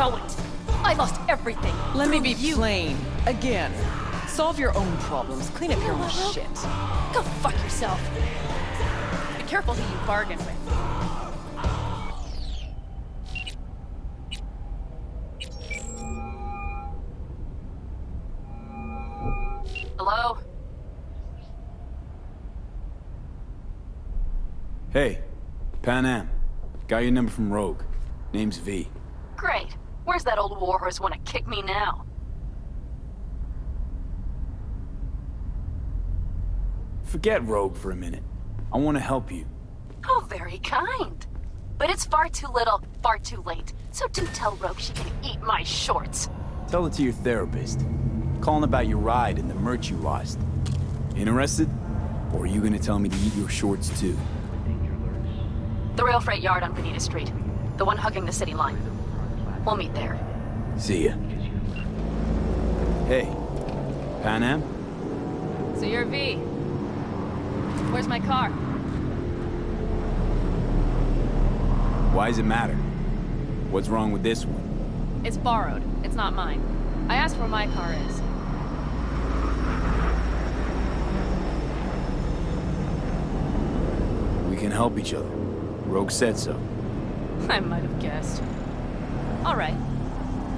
know it. I lost everything. Let me be you. plain. Again. Solve your own problems. Clean up your own shit. Go fuck yourself. Be careful who you bargain with. Hello? Hey, Panam. Got your number from Rogue. Name's V. Great. Where's that old warhorse want to kick me now? Forget Rogue for a minute. I want to help you. Oh, very kind. But it's far too little, far too late. So do tell Rogue she can eat my shorts. Tell it to your therapist. Calling about your ride and the merch you lost. Interested? Or are you gonna tell me to eat your shorts too? The rail freight yard on Bonita Street. The one hugging the city line. We'll meet there. See ya. Hey, Panam? So you're V. Where's my car? Why does it matter? What's wrong with this one? It's borrowed. It's not mine. I asked where my car is. We can help each other. Rogue said so. I might have guessed. All right.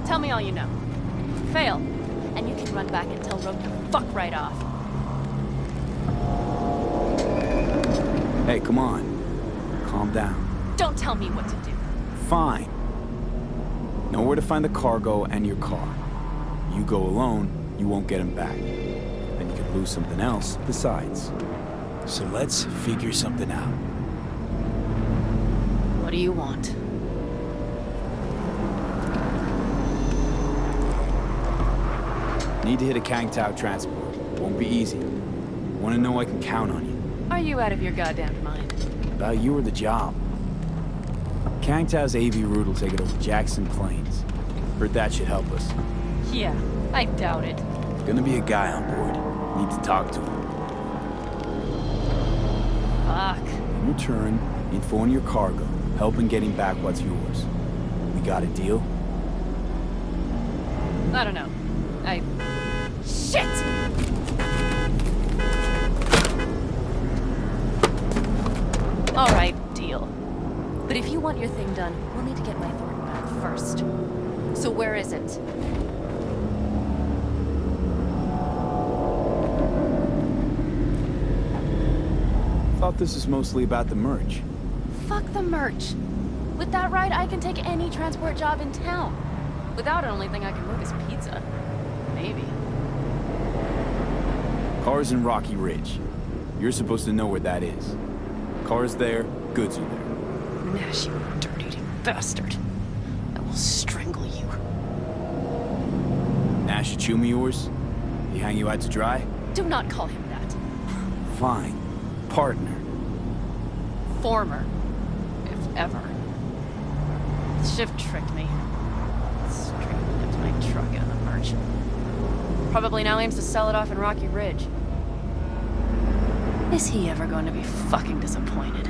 Tell me all you know. Fail, and you can run back and tell Rogue to fuck right off. Hey, come on. Calm down. Don't tell me what to do. Fine. Know where to find the cargo and your car. You go alone, you won't get him back. And you could lose something else besides. So let's figure something out. What do you want? Need to hit a Kangtao transport. Won't be easy. Want to know I can count on you. Are you out of your goddamn mind? About you or the job. Kangtao's AV route will take it over Jackson Plains. Heard that should help us. Yeah, I doubt it. Gonna be a guy on board. Need to talk to him. Fuck. In return, info on your cargo. Help in getting back what's yours. We got a deal? I don't know. Shit! All right, deal. But if you want your thing done, we'll need to get my Thornton back first. So where is it? Thought this was mostly about the merch. Fuck the merch. With that ride, I can take any transport job in town. Without it, only thing I can move is pizza. Maybe. Car's in Rocky Ridge. You're supposed to know where that is. Car's there, goods are there. Nash, you dirty bastard. I will strangle you. Nash a choom of yours? He hang you out to dry? Do not call him that. Fine. Partner. Former. If ever. The shift tricked me. Straight nipped my truck and the merch. Probably now aims to sell it off in Rocky Ridge. Is he ever going to be fucking disappointed?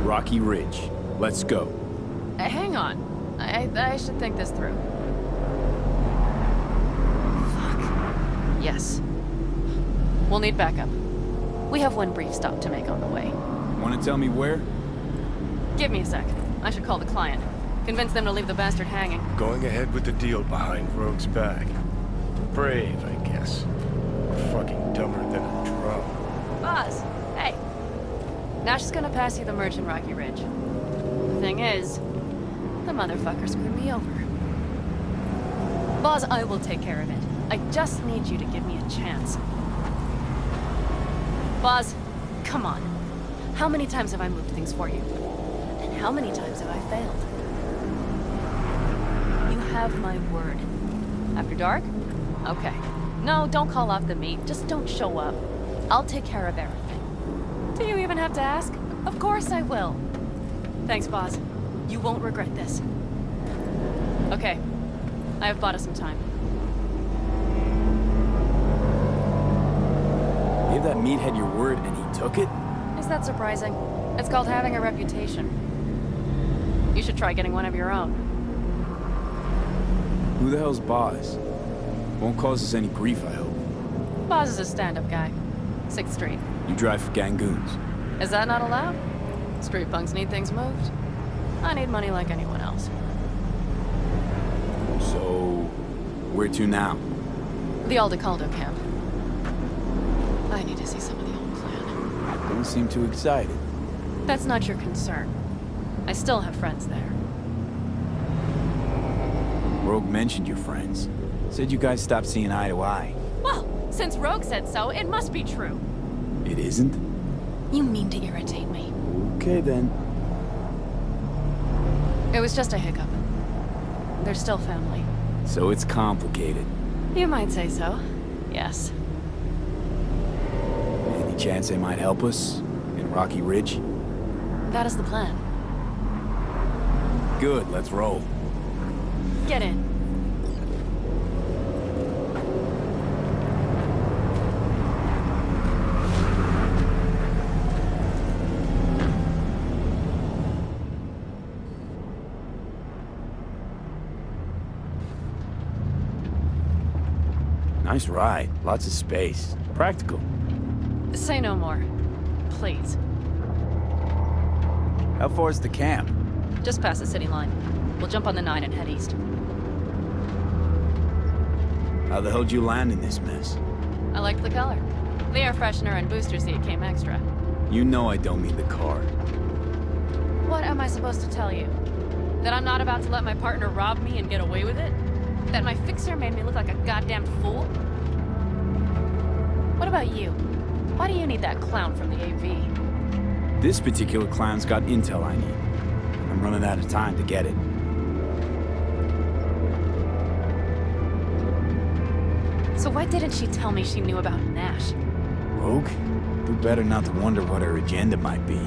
Rocky Ridge. Let's go. Hang on. I should think this through. Fuck. Yes. We'll need backup. We have one brief stop to make on the way. Want to tell me where? Give me a sec. I should call the client. Convince them to leave the bastard hanging. Going ahead with the deal behind Rogue's back. Brave, I guess. Or fucking dumber than a drum. Boz, hey. Nash is gonna pass you the merch in Rocky Ridge. The thing is, the motherfucker screwed me over. Boz, I will take care of it. I just need you to give me a chance. Boz, come on. How many times have I moved things for you? And how many times have I failed? You have my word. After dark? Okay. No, don't call off the meet. Just don't show up. I'll take care of everything. Do you even have to ask? Of course I will. Thanks, Boz. You won't regret this. Okay. I have bought us some time. Gave that meathead your word and he took it? Is that surprising? It's called having a reputation. You should try getting one of your own. Who the hell's Boz? Won't cause us any grief, I hope. Boz is a stand-up guy. 6th Street. You drive for gangoons. Is that not allowed? Street punks need things moved. I need money like anyone else. So, where to now? The Aldecaldo camp. I need to see some of the old clan. Don't seem too excited. That's not your concern. I still have friends there. Rogue mentioned your friends. Said you guys stopped seeing eye to eye. Well, since Rogue said so, it must be true. It isn't? You mean to irritate me. Okay then. It was just a hiccup. They're still family. So it's complicated. You might say so. Yes. Any chance they might help us? In Rocky Ridge? That is the plan. Good, let's roll. Get in. Nice ride. Lots of space. Practical. Say no more. Please. How far is the camp? Just past the city line. We'll jump on the 9 and head east. How the hell'd you land in this mess? I liked the color. The air freshener and booster seat came extra. You know I don't mean the car. What am I supposed to tell you? That I'm not about to let my partner rob me and get away with it? That my fixer made me look like a goddamn fool? What about you? Why do you need that clown from the AV? This particular clown's got intel I need. I'm running out of time to get it. So why didn't she tell me she knew about Nash? Rogue? Do better not to wonder what her agenda might be.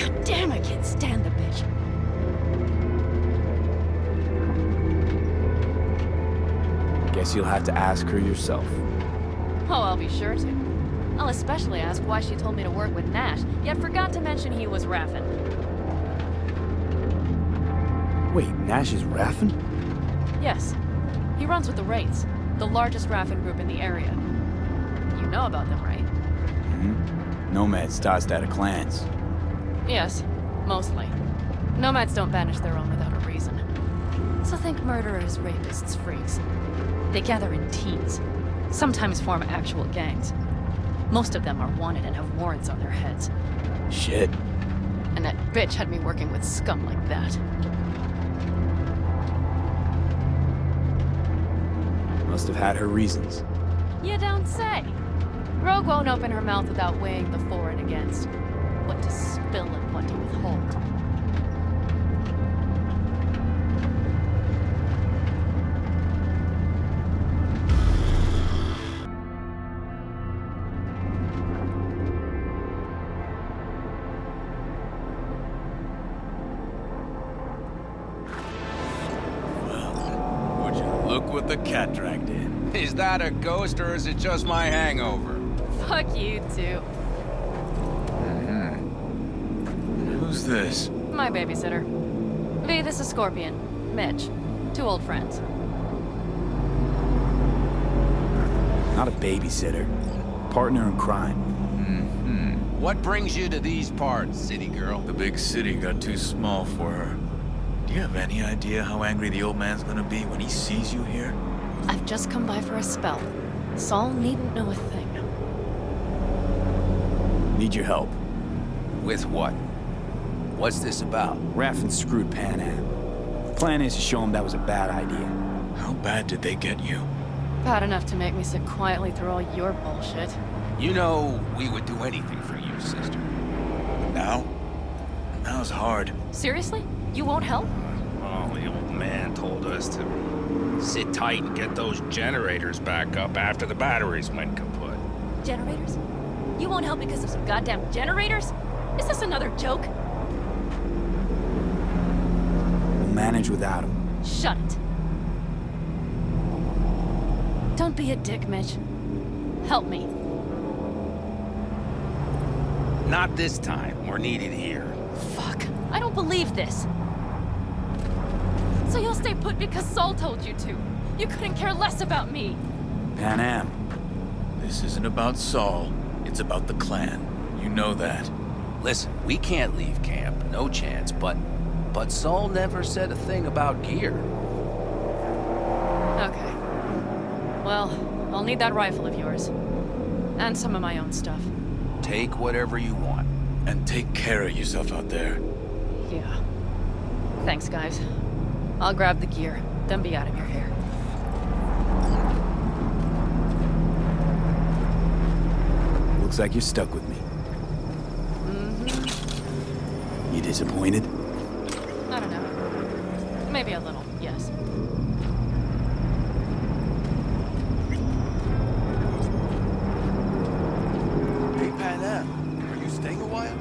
God damn, I can't stand the bitch. Guess you'll have to ask her yourself. Oh, I'll be sure to. I'll especially ask why she told me to work with Nash, yet forgot to mention he was Raffen. Wait, Nash is Raffen? Yes. He runs with the Wraiths, the largest Raffen group in the area. You know about them, right? Mm-hmm. Nomads tossed out of clans. Yes, mostly. Nomads don't banish their own without a reason. So think murderers, rapists, freaks. They gather in teams, sometimes form actual gangs. Most of them are wanted and have warrants on their heads. Shit. And that bitch had me working with scum like that. Must have had her reasons. You don't say. Rogue won't open her mouth without weighing the for and against. What to spill and what to withhold. Would you look what the cat dragged in? Is that a ghost or is it just my hangover? Fuck you too. Who's this? My babysitter. V, this is Scorpion. Mitch. 2 old friends. Not a babysitter. Partner in crime. What brings you to these parts, city girl? The big city got too small for her. Do you have any idea how angry the old man's gonna be when he sees you here? I've just come by for a spell. Saul needn't know a thing. Need your help. With what? What's this about? Raffen screwed Panam. Plan is to show him that was a bad idea. How bad did they get you? Bad enough to make me sit quietly through all your bullshit. You know, we would do anything for you, sister. Now? Now's hard. Seriously? You won't help? Oh, the old man told us to sit tight and get those generators back up after the batteries went kaput. Generators? You won't help because of some goddamn generators? Is this another joke? We'll manage without him. Shut it. Don't be a dick, Mitch. Help me. Not this time. We're needed here. Fuck. I don't believe this. So you'll stay put because Saul told you to. You couldn't care less about me. Panam. This isn't about Saul. It's about the clan. You know that. Listen, we can't leave camp, no chance, but Saul never said a thing about gear. Okay. Well, I'll need that rifle of yours. And some of my own stuff. Take whatever you want. And take care of yourself out there. Yeah. Thanks, guys. I'll grab the gear, then be out of your hair. Looks like you're stuck with me. You disappointed? I don't know. Maybe a little, yes. Hey, Panam, are you staying a while?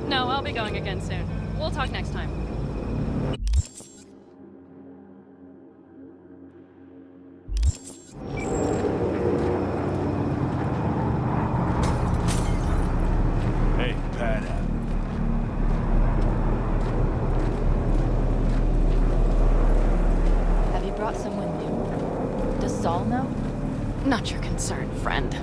No, I'll be going again soon. We'll talk next time. Hey, Panam. Have you brought someone new? Does Saul know? Not your concern, friend.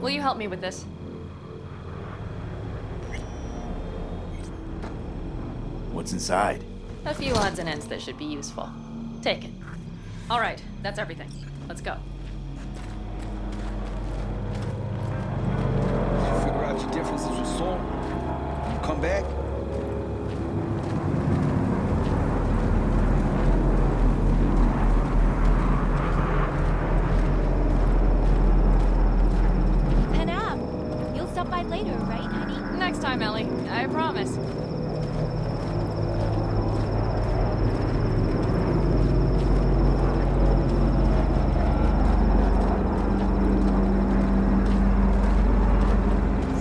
Will you help me with this? What's inside? A few odds and ends that should be useful. Take it. All right, that's everything. Let's go. Did you figure out your differences with Saul? You come back? Panam, you'll stop by later, right, honey? Next time, Ellie. I promise.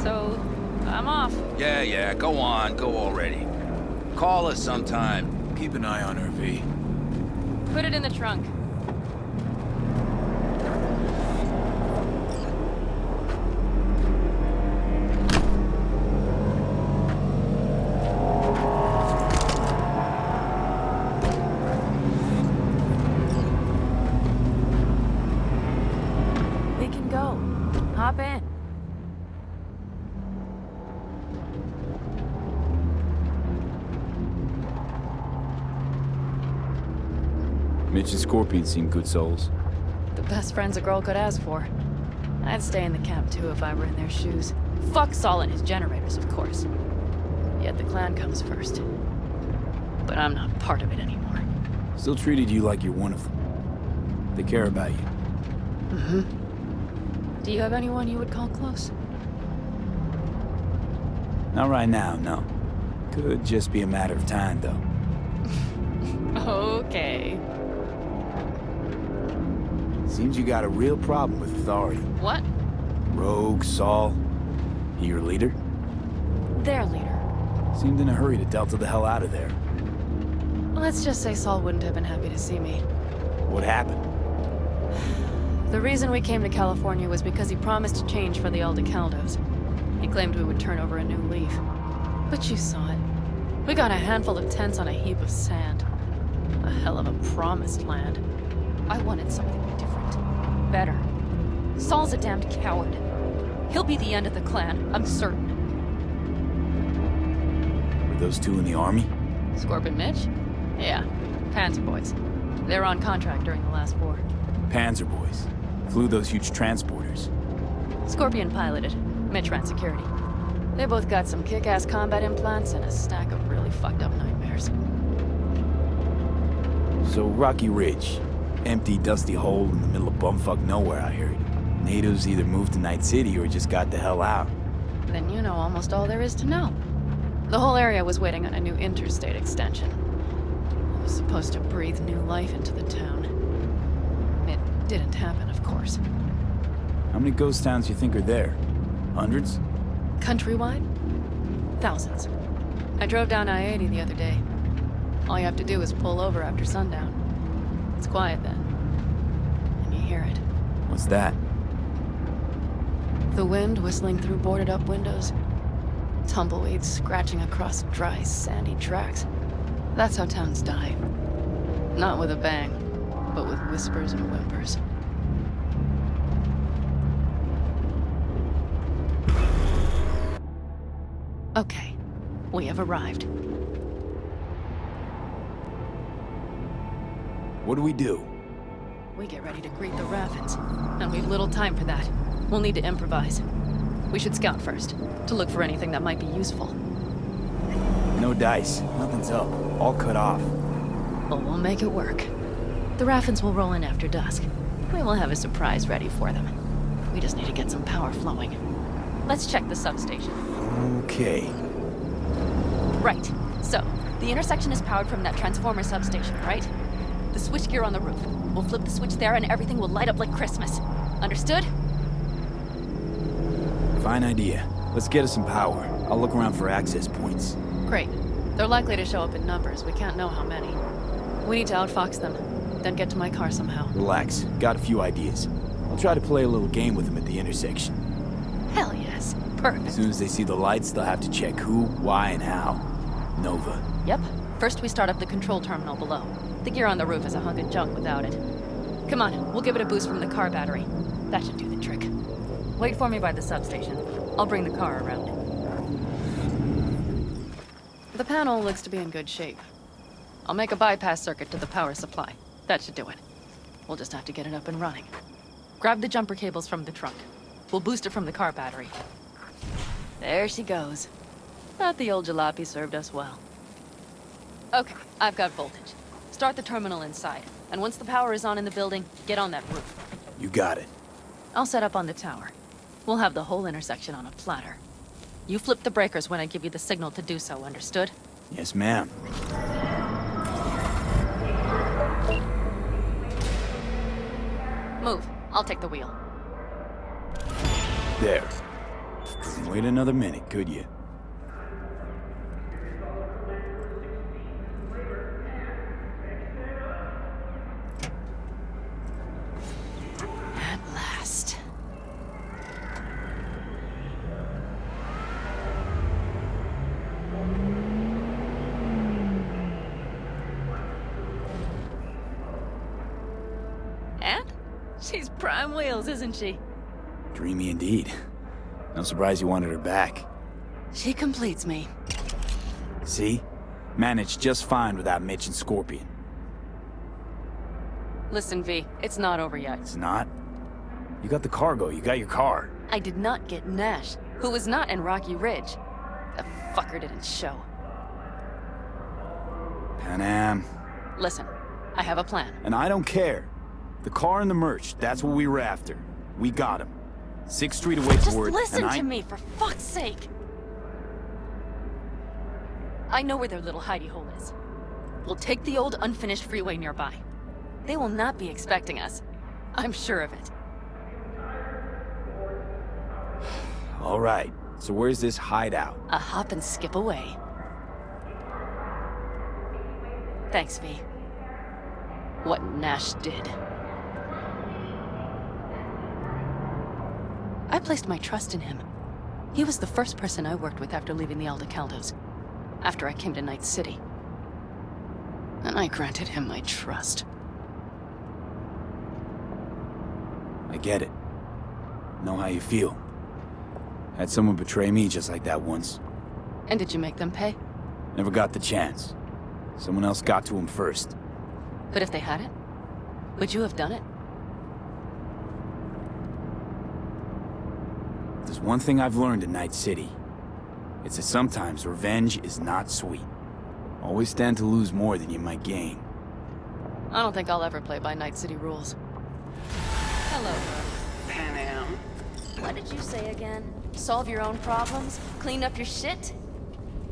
So, I'm off. Yeah, go on, go already. Call us sometime. Keep an eye on her, V. Put it in the trunk. We can go. Hop in. Mitch and Scorpion seem good souls. The best friends a girl could ask for. I'd stay in the camp too if I were in their shoes. Fuck Saul and his generators, of course. Yet the clan comes first. But I'm not part of it anymore. Still treated you like you're one of them. They care about you. Do you have anyone you would call close? Not right now, no. Could just be a matter of time, though. Okay. Seems you got a real problem with authority. What? Rogue, Saul. He your leader? Their leader. Seemed in a hurry to Delta the hell out of there. Let's just say Saul wouldn't have been happy to see me. What happened? The reason we came to California was because he promised to change for the Aldecaldos. He claimed we would turn over a new leaf. But you saw it. We got a handful of tents on a heap of sand. A hell of a promised land. I wanted something different. Better. Saul's a damned coward. He'll be the end of the clan, I'm certain. Were those two in the army? Scorpion Mitch? Yeah, Panzer boys. They were on contract during the last war. Panzer boys. Flew those huge transporters. Scorpion piloted. Mitch ran security. They both got some kick-ass combat implants and a stack of really fucked up nightmares. So Rocky Ridge. Empty, dusty hole in the middle of bumfuck nowhere, I heard. Natives either moved to Night City or just got the hell out. Then you know almost all there is to know. The whole area was waiting on a new interstate extension. It was supposed to breathe new life into the town. It didn't happen, of course. How many ghost towns you think are there? Hundreds? Countrywide? Thousands. I drove down I-80 the other day. All you have to do is pull over after sundown. It's quiet then. And you hear it. What's that? The wind whistling through boarded-up windows. Tumbleweeds scratching across dry, sandy tracks. That's how towns die. Not with a bang, but with whispers and whimpers. Okay, we have arrived. What do we do? We get ready to greet the Ravens, and we've little time for that. We'll need to improvise. We should scout first, to look for anything that might be useful. No dice. Nothing's up. All cut off. But we'll make it work. The Ravens will roll in after dusk. We will have a surprise ready for them. We just need to get some power flowing. Let's check the substation. Okay. Right. So, the intersection is powered from that transformer substation, right? The switchgear on the roof. We'll flip the switch there and everything will light up like Christmas. Understood? Fine idea. Let's get us some power. I'll look around for access points. Great. They're likely to show up in numbers. We can't know how many. We need to outfox them, then get to my car somehow. Relax. Got a few ideas. I'll try to play a little game with them at the intersection. Hell yes. Perfect. As soon as they see the lights, they'll have to check who, why, and how. Nova. Yep. First we start up the control terminal below. The gear on the roof is a hunk of junk without it. Come on, we'll give it a boost from the car battery. That should do the trick. Wait for me by the substation. I'll bring the car around. The panel looks to be in good shape. I'll make a bypass circuit to the power supply. That should do it. We'll just have to get it up and running. Grab the jumper cables from the trunk. We'll boost it from the car battery. There she goes. Thought the old jalopy served us well. Okay, I've got voltage. Start the terminal inside, and once the power is on in the building, get on that roof. You got it. I'll set up on the tower. We'll have the whole intersection on a platter. You flip the breakers when I give you the signal to do so, understood? Yes, ma'am. Move. I'll take the wheel. There. Couldn't wait another minute, could you? At last. And? She's prime wheels, isn't she? Dreamy indeed. No surprise you wanted her back. She completes me. See? Managed just fine without Mitch and Scorpion. Listen, V, it's not over yet. It's not? You got the cargo, you got your car. I did not get Nash, who was not in Rocky Ridge. The fucker didn't show. Panam. Listen, I have a plan. And I don't care. The car and the merch, that's what we were after. We got him. 6th Street away Just forward, listen and to me, for fuck's sake! I know where their little hidey hole is. We'll take the old unfinished freeway nearby. They will not be expecting us. I'm sure of it. All right, so where's this hideout? A hop and skip away. Thanks, V. What Nash did. I placed my trust in him. He was the first person I worked with after leaving the Aldecaldos, after I came to Night City. And I granted him my trust. I get it. Know how you feel. Had someone betray me just like that once. And did you make them pay? Never got the chance. Someone else got to him first. But if they hadn't, would you have done it? There's one thing I've learned in Night City. It's that sometimes revenge is not sweet. Always stand to lose more than you might gain. I don't think I'll ever play by Night City rules. Hello. Panam. What did you say again? Solve your own problems? Clean up your shit?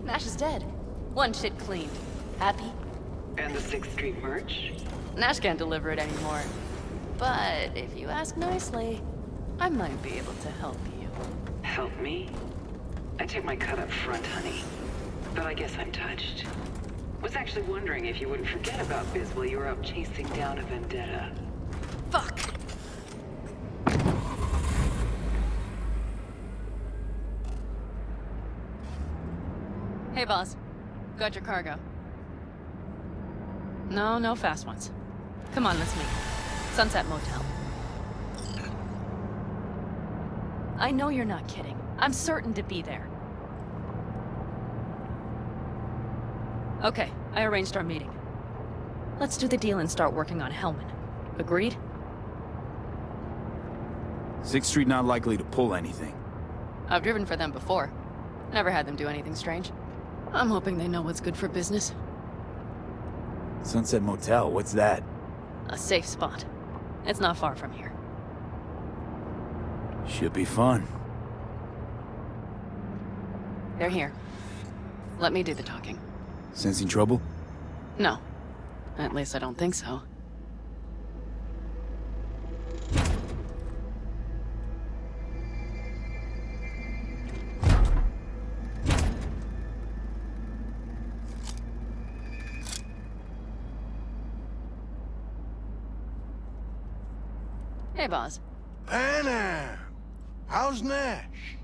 Nash is dead. One shit cleaned. Happy? And the 6th Street merch? Nash can't deliver it anymore. But if you ask nicely, I might be able to help you. Help me? I take my cut up front, honey. But I guess I'm touched. Was actually actually wondering if you wouldn't forget about Biz while you were out chasing down a vendetta. Fuck! Hey, boss. Got your cargo. No fast ones. Come on, let's meet. Sunset Motel. I know you're not kidding. I'm certain to be there. Okay, I arranged our meeting. Let's do the deal and start working on Hellman. Agreed? 6th Street not likely to pull anything. I've driven for them before. Never had them do anything strange. I'm hoping they know what's good for business. Sunset Motel, what's that? A safe spot. It's not far from here. Should be fun. They're here. Let me do the talking. Sensing trouble? No. At least I don't think so. Hey, boss. Panam! How's Nash?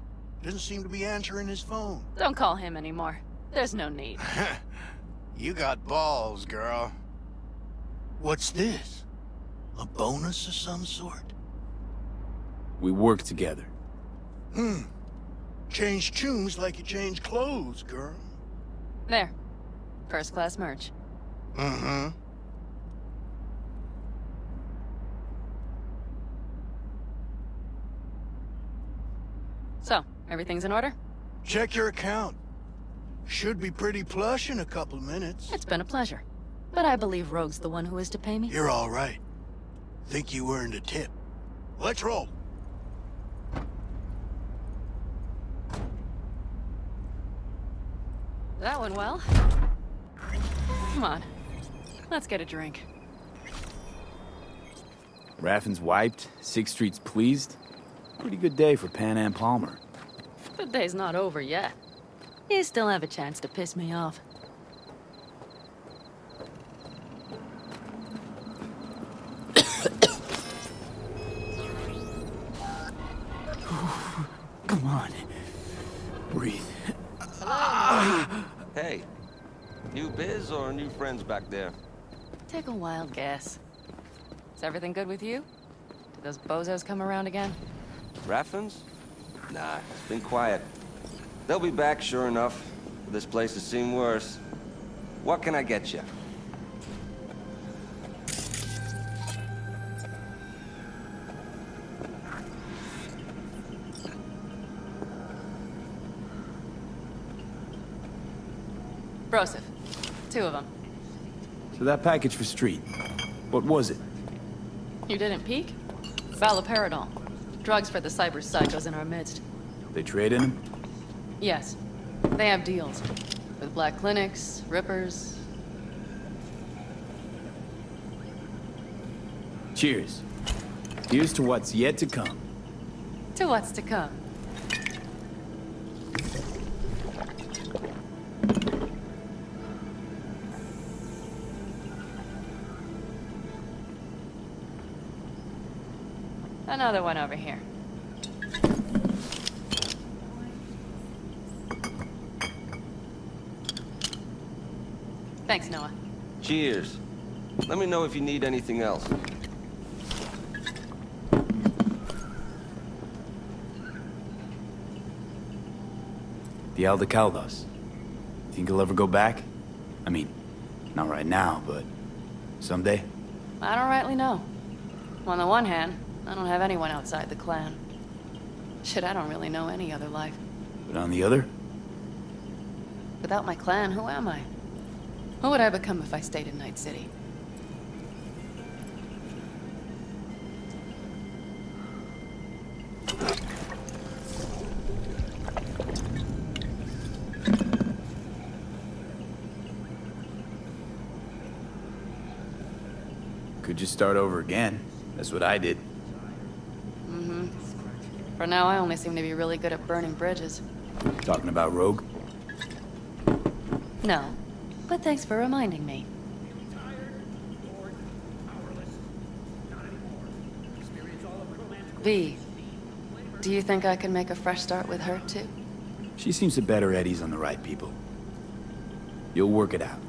Doesn't seem to be answering his phone. Don't call him anymore. There's no need. You got balls, girl. What's this? A bonus of some sort? We work together. Change chooms like you change clothes, girl. There. First class merch. Mm-hmm. So, everything's in order? Check your account. Should be pretty plush in a couple minutes. It's been a pleasure. But I believe Rogue's the one who is to pay me. You're all right. Think you earned a tip. Let's roll. That went well. Come on. Let's get a drink. Raffin's wiped, 6th Street's pleased. Pretty good day for Panam Palmer. The day's not over yet. You still have a chance to piss me off. Come on. Breathe. Hey, new biz or new friends back there? Take a wild guess. Is everything good with you? Did those bozos come around again? Raffins? Nah, it's been quiet. They'll be back, sure enough. This place has seen worse. What can I get you? Broseph. 2 of them. So that package for Street, what was it? You didn't peek? Valoperidol. Drugs for the cyber psychos in our midst. They traded him? Yes. They have deals. With black clinics, rippers. Cheers. Here's to what's yet to come. To what's to come. Another one over here. Thanks, Noah. Cheers. Let me know if you need anything else. The Aldecaldos. Think he'll ever go back? I mean, not right now, but someday? I don't rightly know. On the one hand, I don't have anyone outside the clan. Shit, I don't really know any other life. But on the other? Without my clan, who am I? Who would I become if I stayed in Night City? Could just start over again. That's what I did. Mm-hmm. For now, I only seem to be really good at burning bridges. Talking about Rogue? No. But thanks for reminding me. V, do you think I can make a fresh start with her, too? She seems to bet her eddies on the right people. You'll work it out.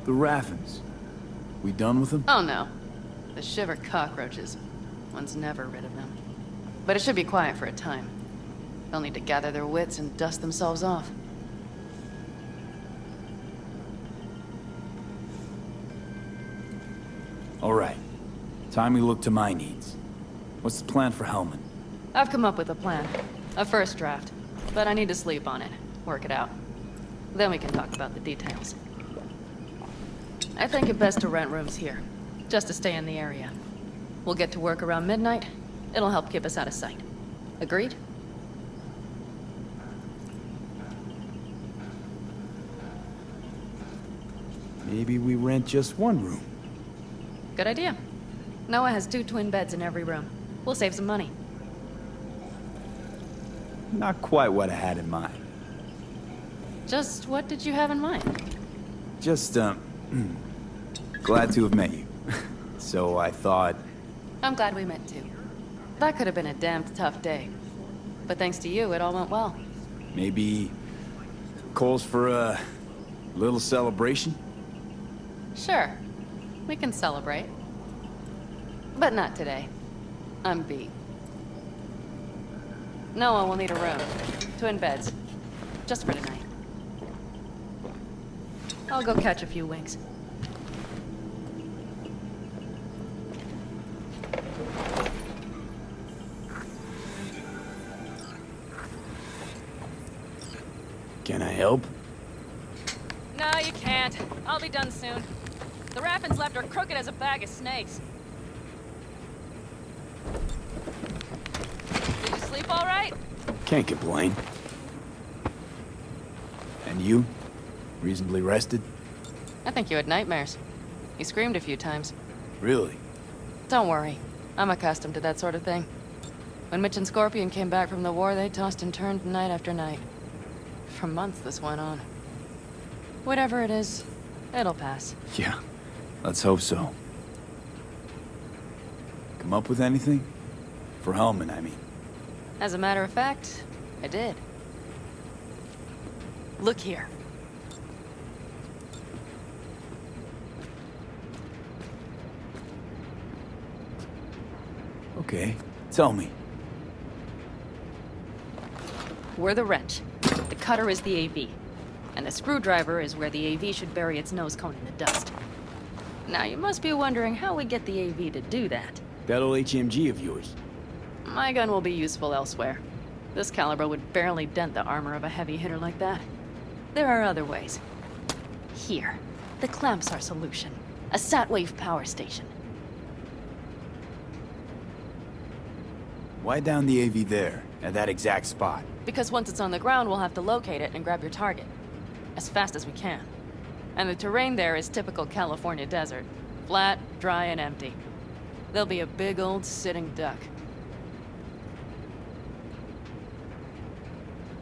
The Raffens. We done with them? Oh, no. The shiver cockroaches. One's never rid of them. But it should be quiet for a time. They'll need to gather their wits and dust themselves off. All right. Time we look to my needs. What's the plan for Hellman? I've come up with a plan. A first draft. But I need to sleep on it. Work it out. Then we can talk about the details. I think it best to rent rooms here. Just to stay in the area. We'll get to work around midnight. It'll help keep us out of sight. Agreed? Maybe we rent just one room. Good idea. Noah has 2 twin beds in every room. We'll save some money. Not quite what I had in mind. Just what did you have in mind? Just, glad to have met you. So I thought... I'm glad we met too. That could have been a damned tough day. But thanks to you, it all went well. Maybe... calls for a... little celebration? Sure. We can celebrate. But not today. I'm beat. Noah will need a room. Twin beds. Just for tonight. I'll go catch a few winks. Can I help? No, you can't. I'll be done soon. The Raffens left her crooked as a bag of snakes. Did you sleep all right? Can't complain. And you? Reasonably rested? I think you had nightmares. You screamed a few times. Really? Don't worry. I'm accustomed to that sort of thing. When Mitch and Scorpion came back from the war, they tossed and turned night after night. For months this went on. Whatever it is, it'll pass. Yeah, let's hope so. Come up with anything? For Hellman, I mean. As a matter of fact, I did. Look here. Okay, tell me. We're the wrench. The cutter is the AV. And the screwdriver is where the AV should bury its nose cone in the dust. Now, you must be wondering how we get the AV to do that. That old HMG of yours. My gun will be useful elsewhere. This caliber would barely dent the armor of a heavy hitter like that. There are other ways. Here. The clamp's our solution. A sat-wave power station. Why down the AV there, at that exact spot? Because once it's on the ground, we'll have to locate it and grab your target. As fast as we can. And the terrain there is typical California desert. Flat, dry, and empty. There'll be a big old sitting duck.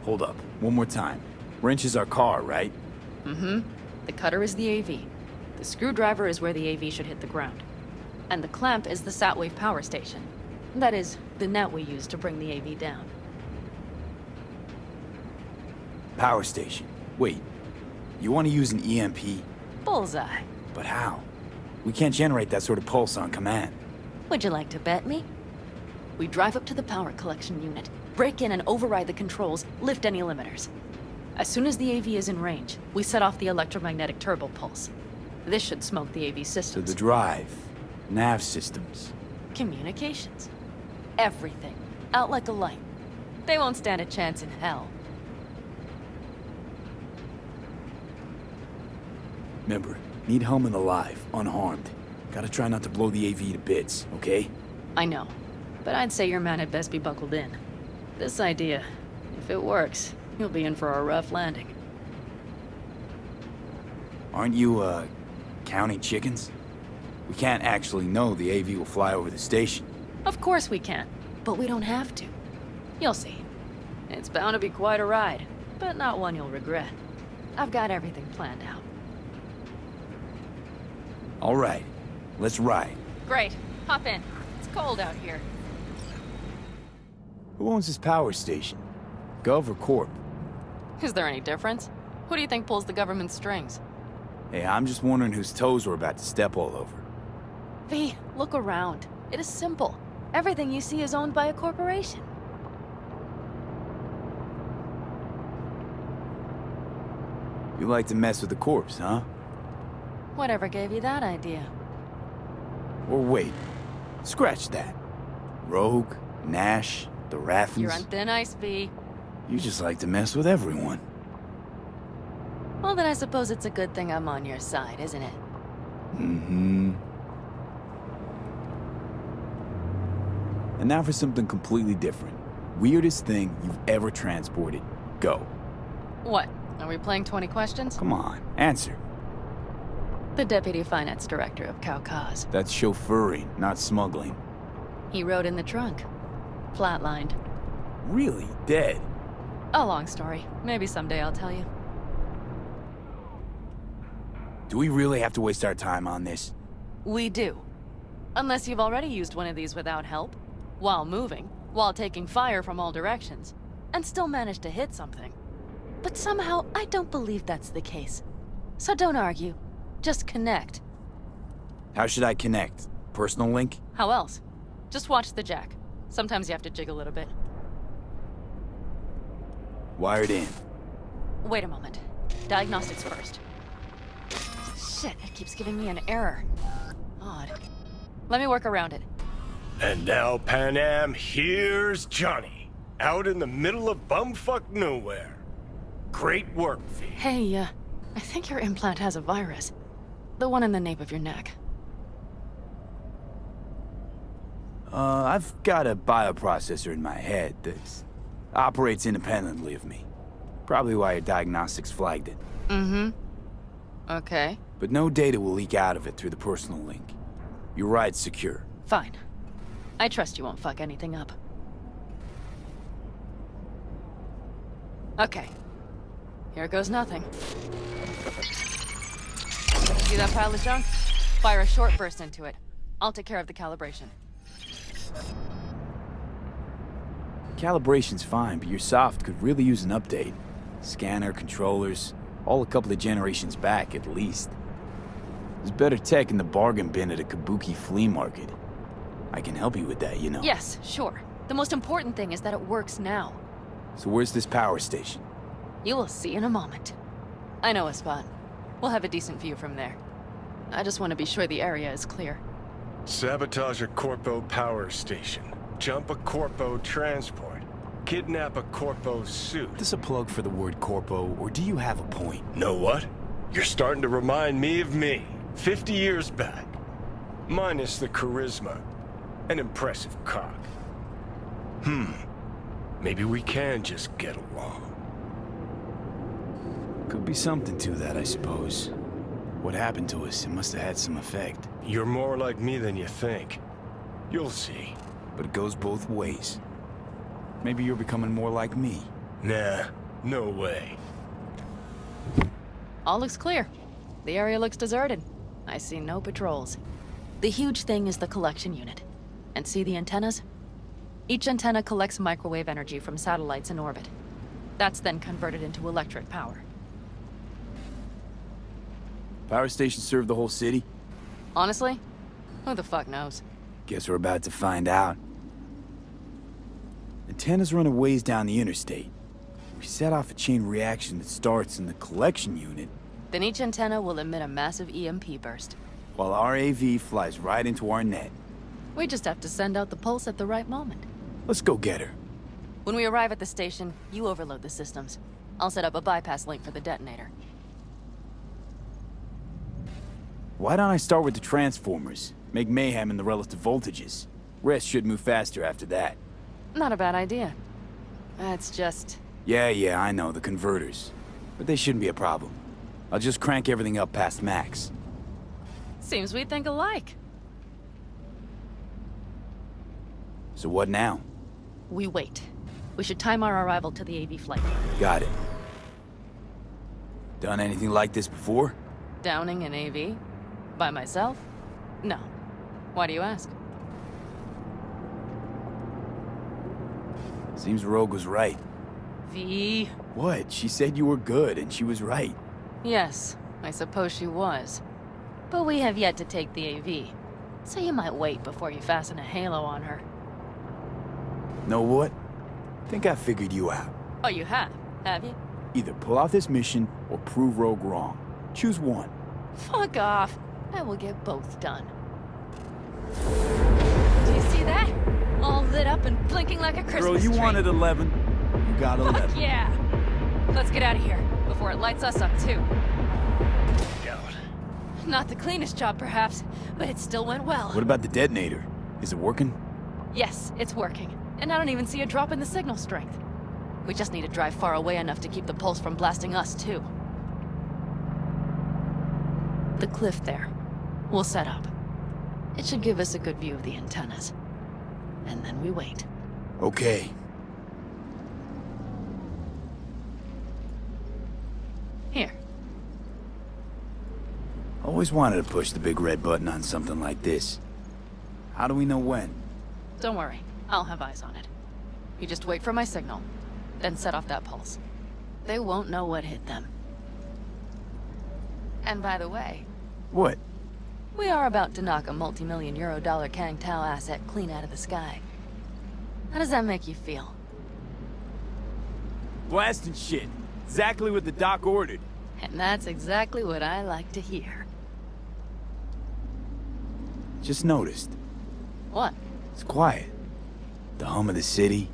Hold up, one more time. Wrench is our car, right? Mm-hmm. The cutter is the AV. The screwdriver is where the AV should hit the ground. And the clamp is the sat-wave power station. That is, the net we use to bring the AV down. Power station. Wait, you want to use an EMP? Bullseye. But how? We can't generate that sort of pulse on command. Would you like to bet me? We drive up to the power collection unit, break in and override the controls, lift any limiters. As soon as the AV is in range, we set off the electromagnetic turbo pulse. This should smoke the AV So systems. the drive, nav systems. Communications. Everything. Out like a light. They won't stand a chance in hell. Remember, need Hellman alive, unharmed. Gotta try not to blow the AV to bits, okay? I know. But I'd say your man had best be buckled in. This idea, if it works, you'll be in for a rough landing. Aren't you, counting chickens? We can't actually know the AV will fly over the station. Of course we can, but we don't have to. You'll see. It's bound to be quite a ride, but not one you'll regret. I've got everything planned out. All right, let's ride. Great. Hop in. It's cold out here. Who owns this power station? Gov or Corp? Is there any difference? Who do you think pulls the government's strings? Hey, I'm just wondering whose toes we're about to step all over. V, look around. It is simple. Everything you see is owned by a corporation. You like to mess with the corpse, huh? Whatever gave you that idea? Or wait, scratch that. Rogue, Nash, the Raffens. You're on thin ice, V. You just like to mess with everyone. Well, then I suppose it's a good thing I'm on your side, isn't it? Mm-hmm. And now for something completely different. Weirdest thing you've ever transported. Go. What? Are we playing 20 questions? Come on, answer. The Deputy Finance Director of Caucase. That's chauffeuring, not smuggling. He rode in the trunk. Flatlined. Really? Dead? A long story. Maybe someday I'll tell you. Do we really have to waste our time on this? We do. Unless you've already used one of these without help, while moving, while taking fire from all directions, and still managed to hit something. But somehow, I don't believe that's the case. So don't argue. Just connect. How should I connect? Personal link? How else? Just watch the jack. Sometimes you have to jig a little bit. Wired in. Wait a moment. Diagnostics first. Shit, it keeps giving me an error. Odd. Let me work around it. And now, Panam, here's Johnny. Out in the middle of bumfuck nowhere. Great work, V. Hey, I think your implant has a virus. The one in the nape of your neck. I've got a bioprocessor in my head that operates independently of me. Probably why your diagnostics flagged it. Mm-hmm. Okay. But no data will leak out of it through the personal link. Your ride's secure. Fine. I trust you won't fuck anything up. Okay. Here goes nothing. See that pile of junk? Fire a short burst into it. I'll take care of the calibration. Calibration's fine, but your soft could really use an update. Scanner, controllers, all a couple of generations back at least. There's better tech in the bargain bin at a kabuki flea market. I can help you with that, you know. Yes, sure. The most important thing is that it works now. So where's this power station? You will see in a moment. I know a spot. We'll have a decent view from there. I just want to be sure the area is clear. Sabotage a Corpo power station. Jump a Corpo transport. Kidnap a Corpo suit. Is this a plug for the word corpo, or do you have a point? Know what? You're starting to remind me of me, 50 years back. Minus the charisma. An impressive cock. Maybe we can just get along. Could be something to that, I suppose. What happened to us, it must have had some effect. You're more like me than you think. You'll see. But it goes both ways. Maybe you're becoming more like me. Nah, no way. All looks clear. The area looks deserted. I see no patrols. The huge thing is the collection unit. And see the antennas? Each antenna collects microwave energy from satellites in orbit. That's then converted into electric power. Power stations serve the whole city? Honestly? Who the fuck knows? Guess we're about to find out. Antennas run a ways down the interstate. We set off a chain reaction that starts in the collection unit. Then each antenna will emit a massive EMP burst. While our AV flies right into our net. We just have to send out the pulse at the right moment. Let's go get her. When we arrive at the station, you overload the systems. I'll set up a bypass link for the detonator. Why don't I start with the transformers? Make mayhem in the relative voltages. Rest should move faster after that. Not a bad idea. It's just... Yeah, I know, the converters. But they shouldn't be a problem. I'll just crank everything up past max. Seems we think alike. So what now? We wait. We should time our arrival to the AV flight. Got it. Done anything like this before? Downing an AV? By myself? No. Why do you ask? Seems Rogue was right. V. What? She said you were good, and she was right. Yes, I suppose she was. But we have yet to take the AV, so you might wait before you fasten a halo on her. Know what? Think I figured you out. Oh, you have you? Either pull off this mission, or prove Rogue wrong. Choose one. Fuck off. I will get both done. Do you see that? All lit up and blinking like a Christmas Girl, you tree. wanted 11. You got 11. Fuck yeah! Let's get out of here, before it lights us up too. God. Not the cleanest job, perhaps, but it still went well. What about the detonator? Is it working? Yes, it's working. And I don't even see a drop in the signal strength. We just need to drive far away enough to keep the pulse from blasting us, too. The cliff there. We'll set up. It should give us a good view of the antennas. And then we wait. Okay. Here. Always wanted to push the big red button on something like this. How do we know when? Don't worry. I'll have eyes on it. You just wait for my signal, then set off that pulse. They won't know what hit them. And by the way... What? We are about to knock a multi-million euro-dollar Kang Tao asset clean out of the sky. How does that make you feel? Blasting shit. Exactly what the doc ordered. And that's exactly what I like to hear. Just noticed. What? It's quiet. The hum of the city,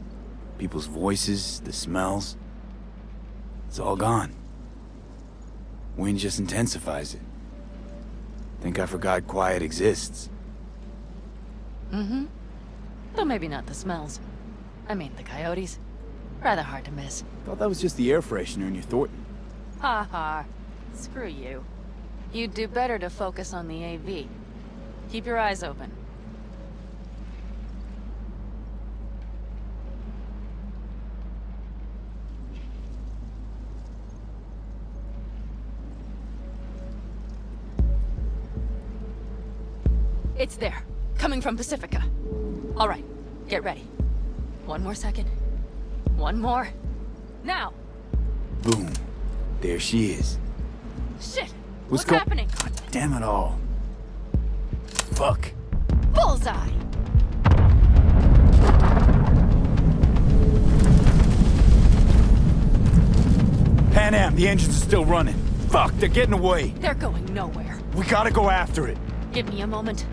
people's voices, the smells. It's all gone. Wind just intensifies it. Think I forgot quiet exists. Mm-hmm. Though maybe not the smells. I mean, the coyotes. Rather hard to miss. Thought that was just the air freshener in your Thornton. Ha ha. Screw you. You'd do better to focus on the AV. Keep your eyes open. It's there. Coming from Pacifica. All right. Get ready. One more second. One more. Now! Boom. There she is. Shit! What's happening? God damn it all. Fuck. Bullseye! Panam, the engines are still running. Fuck, they're getting away. They're going nowhere. We gotta go after it. Give me a moment.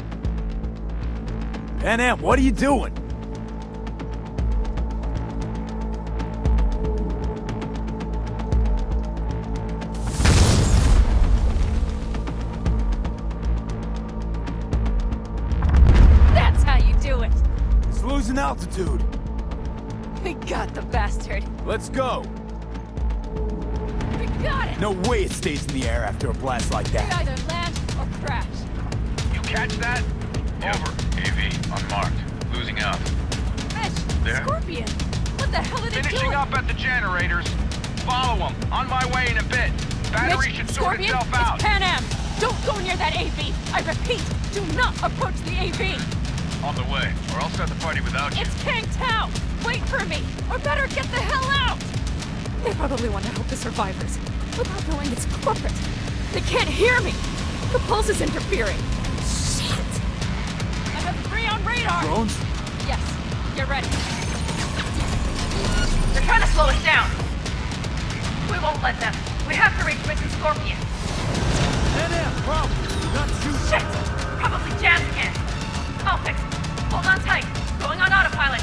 Panam, what are you doing? That's how you do it! It's losing altitude. We got the bastard. Let's go. We got it! No way it stays in the air after a blast like We that. either land or crash. You catch that? Over. AV, unmarked. Losing out. Fish! There? Scorpion! What the hell are they Finishing doing? up at the generators. Follow them. On my way in a bit. Battery Mitch, should sort Scorpion, itself out. It's Panam! Don't go near that AV! I repeat, do not approach the AV! On the way, or I'll start the party without you. It's Kang Tao! Wait for me! Or better get the hell out! They probably want to help the survivors, without knowing it's corporate. They can't hear me! The pulse is interfering. Shit! I have 3 on radar! Drones? Yes, get ready. They're trying to slow us down. We won't let them. We have to reach Mitch and Scorpion. Panam, problem. Not shooting. Shit! Probably jam can. I'll fix it. Hold on tight. Going on autopilot.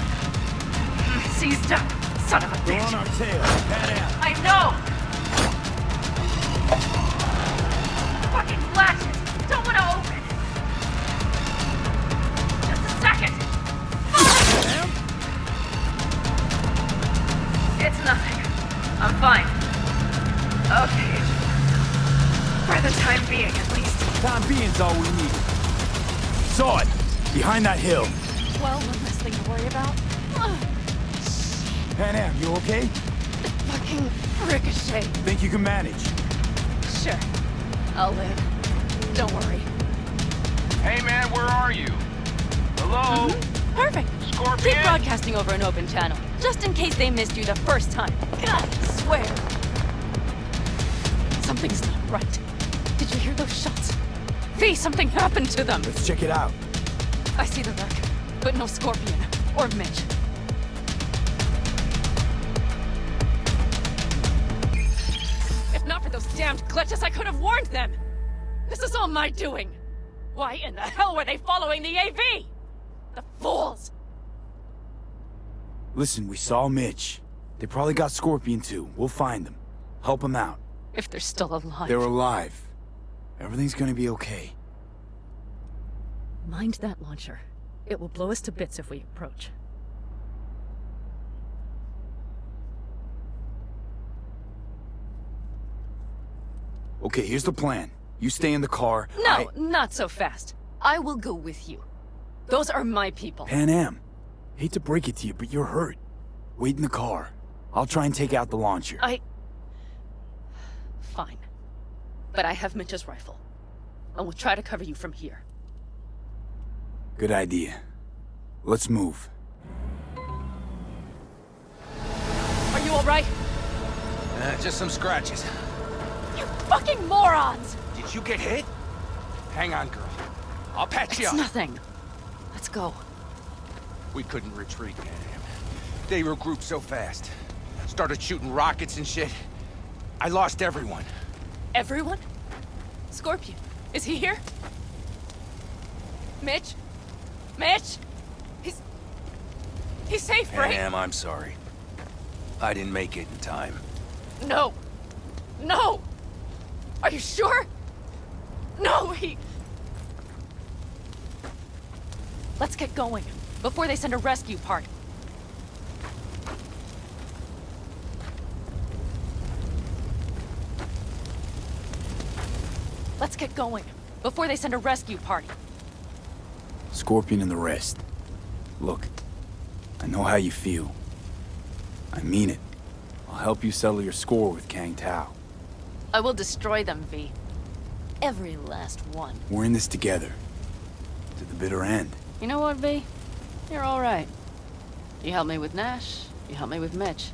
Seized up. Son of a They're bitch. on our tail. Panam. I know! Fucking flashes! Don't want to open! Just a second! Panam? It's nothing. I'm fine. Okay. For the time being, at least. Time being's all we need. Saw it. Behind that hill. Well, one less thing to worry about. Shit. Panam, you okay? Fucking ricochet. Think you can manage? Sure. I'll live. Don't worry. Hey man, where are you? Hello? Perfect. Scorpion? Keep broadcasting over an open channel, just in case they missed you the first time. God, I swear. Something's not right. Did you hear those shots? V, something happened to them. Let's check it out. I see the wreck, but no Scorpion or Mitch. If not for those damned glitches, I could have warned them. This is all my doing. Why in the hell were they following the AV? The fools! Listen, we saw Mitch. They probably got Scorpion too. We'll find them. Help them out. If they're still alive. They're alive. Everything's gonna be okay. Mind that launcher. It will blow us to bits if we approach. Okay, here's the plan. You stay in the car. No, not so fast. I will go with you. Those are my people. Panam, hate to break it to you, but you're hurt. Wait in the car. I'll try and take out the launcher. Fine. But I have Mitch's rifle. And we'll try to cover you from here. Good idea. Let's move. Are you alright? Just some scratches. You fucking morons! Did you get hit? Hang on, girl. I'll patch you It's up. nothing. Let's go. We couldn't retreat, man. They regrouped so fast. Started shooting rockets and shit. I lost everyone. Everyone? Scorpion, is he here? Mitch? Mitch? He's safe, right? Pam, I'm sorry. I didn't make it in time. No. No! Are you sure? No, Let's get going, before they send a rescue party. Let's get going, before they send a rescue party. Scorpion and the rest. Look, I know how you feel. I mean it. I'll help you settle your score with Kang Tao. I will destroy them, V. Every last one. We're in this together. To the bitter end. You know what, V? You're all right. You helped me with Nash, you helped me with Mitch.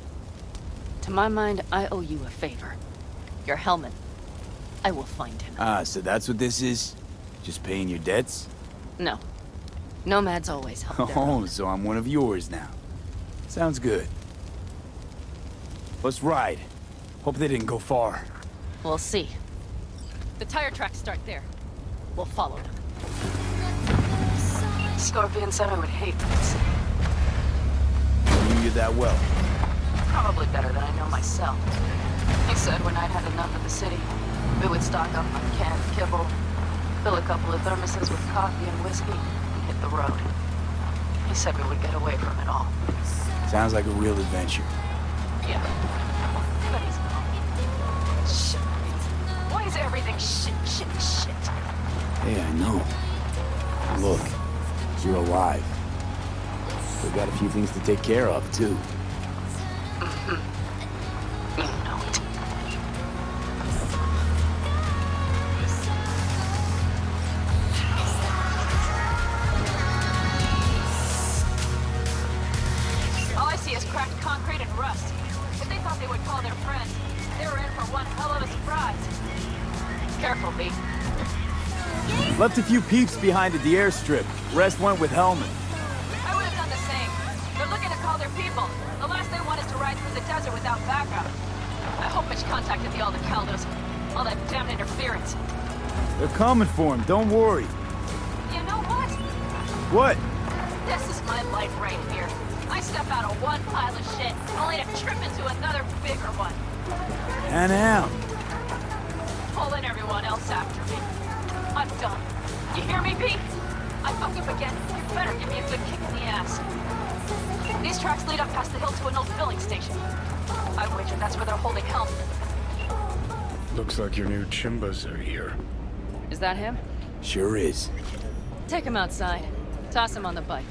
To my mind, I owe you a favor. Your helmet. I will find him. Ah, so that's what this is? Just paying your debts? No. Nomads always help their Oh, own. so I'm one of yours now. Sounds good. Let's ride. Hope they didn't go far. We'll see. The tire tracks start there. We'll follow them. Scorpion said I would hate this. Knew you that well. Probably better than I know myself. He said when I'd had enough of the city, we would stock up on canned kibble, fill a couple of thermoses with coffee and whiskey, and hit the road. He said we would get away from it all. Sounds like a real adventure. Yeah. But he's wrong. Shit. Why is everything shit? Hey, I know. Look, you're alive. We got a few things to take care of, too. You know it. All I see is cracked concrete and rust. If they thought they would call their friends, they were in for one hell of a surprise. Careful, B. Left a few peeps behind at the airstrip. Rest went with Hellman. I would have done the same. They're looking to call their people. The last they want is to ride through the desert without backup. I hope Mitch contacted the Aldecaldos. All that damn interference. They're coming for him, don't worry. You know what? What? This is my life right here. I step out of one pile of shit, only to trip into another bigger one. Panam. Pulling everyone else after me. I'm done. You hear me, Pete? I fuck up again. You better give me a good kick in the ass. These tracks lead up past the hill to an old filling station. I wager that's where they're holding Helm. Looks like your new Chimbas are here. Is that him? Sure is. Take him outside. Toss him on the bike.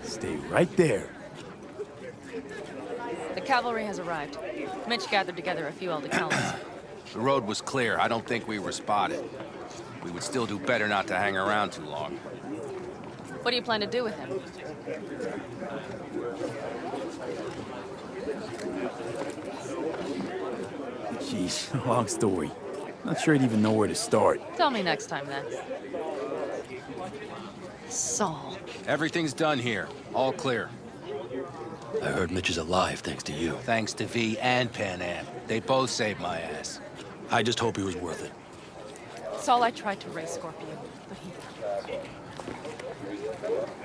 Stay right there. The cavalry has arrived. Mitch gathered together a few Aldecaldos. The road was clear. I don't think we were spotted. We would still do better not to hang around too long. What do you plan to do with him? Jeez, long story. Not sure I'd even know where to start. Tell me next time, then. Saul. Everything's done here. All clear. I heard Mitch is alive thanks to you. Thanks to V and Panam. They both saved my ass. I just hope he was worth it. Saul, I tried to raise Scorpion, but he...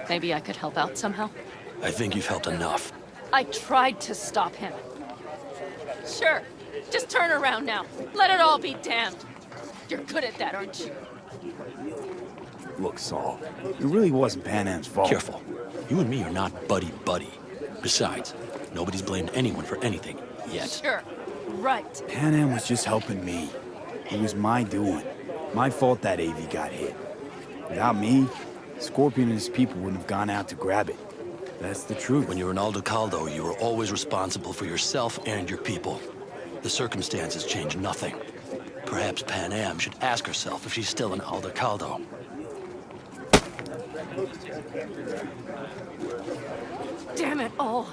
Maybe I could help out somehow? I think you've helped enough. I tried to stop him. Sure. Just turn around now. Let it all be damned. You're good at that, aren't you? Look, Saul, it really wasn't Panam's fault. Careful. You and me are not buddy-buddy. Besides, nobody's blamed anyone for anything, yet. Sure. Right. Panam was just helping me. It was my doing. My fault that AV got hit. Without me, Scorpion and his people wouldn't have gone out to grab it. That's the truth. When you're an Aldecaldo, you are always responsible for yourself and your people. The circumstances change nothing. Perhaps Panam should ask herself if she's still an Aldecaldo. Damn it all.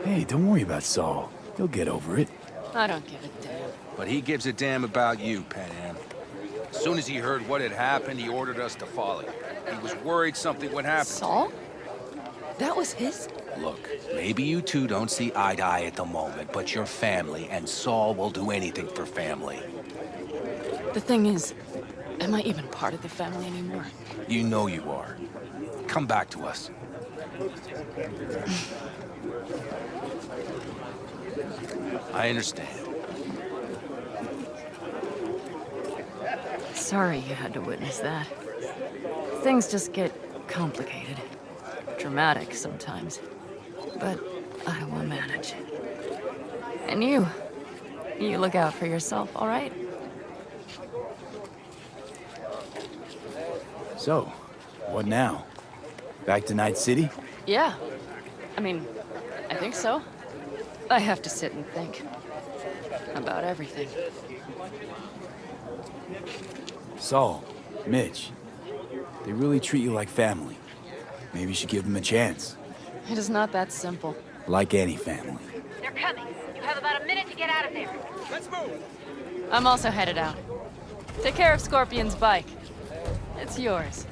Hey, don't worry about Saul. He'll get over it. I don't give a damn. But he gives a damn about you, Panam. As soon as he heard what had happened, he ordered us to follow you. He was worried something would happen. Saul? That was his? Look, maybe you two don't see eye to eye at the moment, but you're family, and Saul will do anything for family. The thing is, am I even part of the family anymore? You know you are. Come back to us. I understand. Sorry you had to witness that. Things just get complicated. Dramatic sometimes. But I will manage. And you look out for yourself, all right? So, what now? Back to Night City? Yeah. I mean, I think so. I have to sit and think. About everything. Saul, Mitch, they really treat you like family. Maybe you should give them a chance. It is not that simple. Like any family. They're coming. You have about a minute to get out of there. Let's move! I'm also headed out. Take care of Scorpion's bike. It's yours.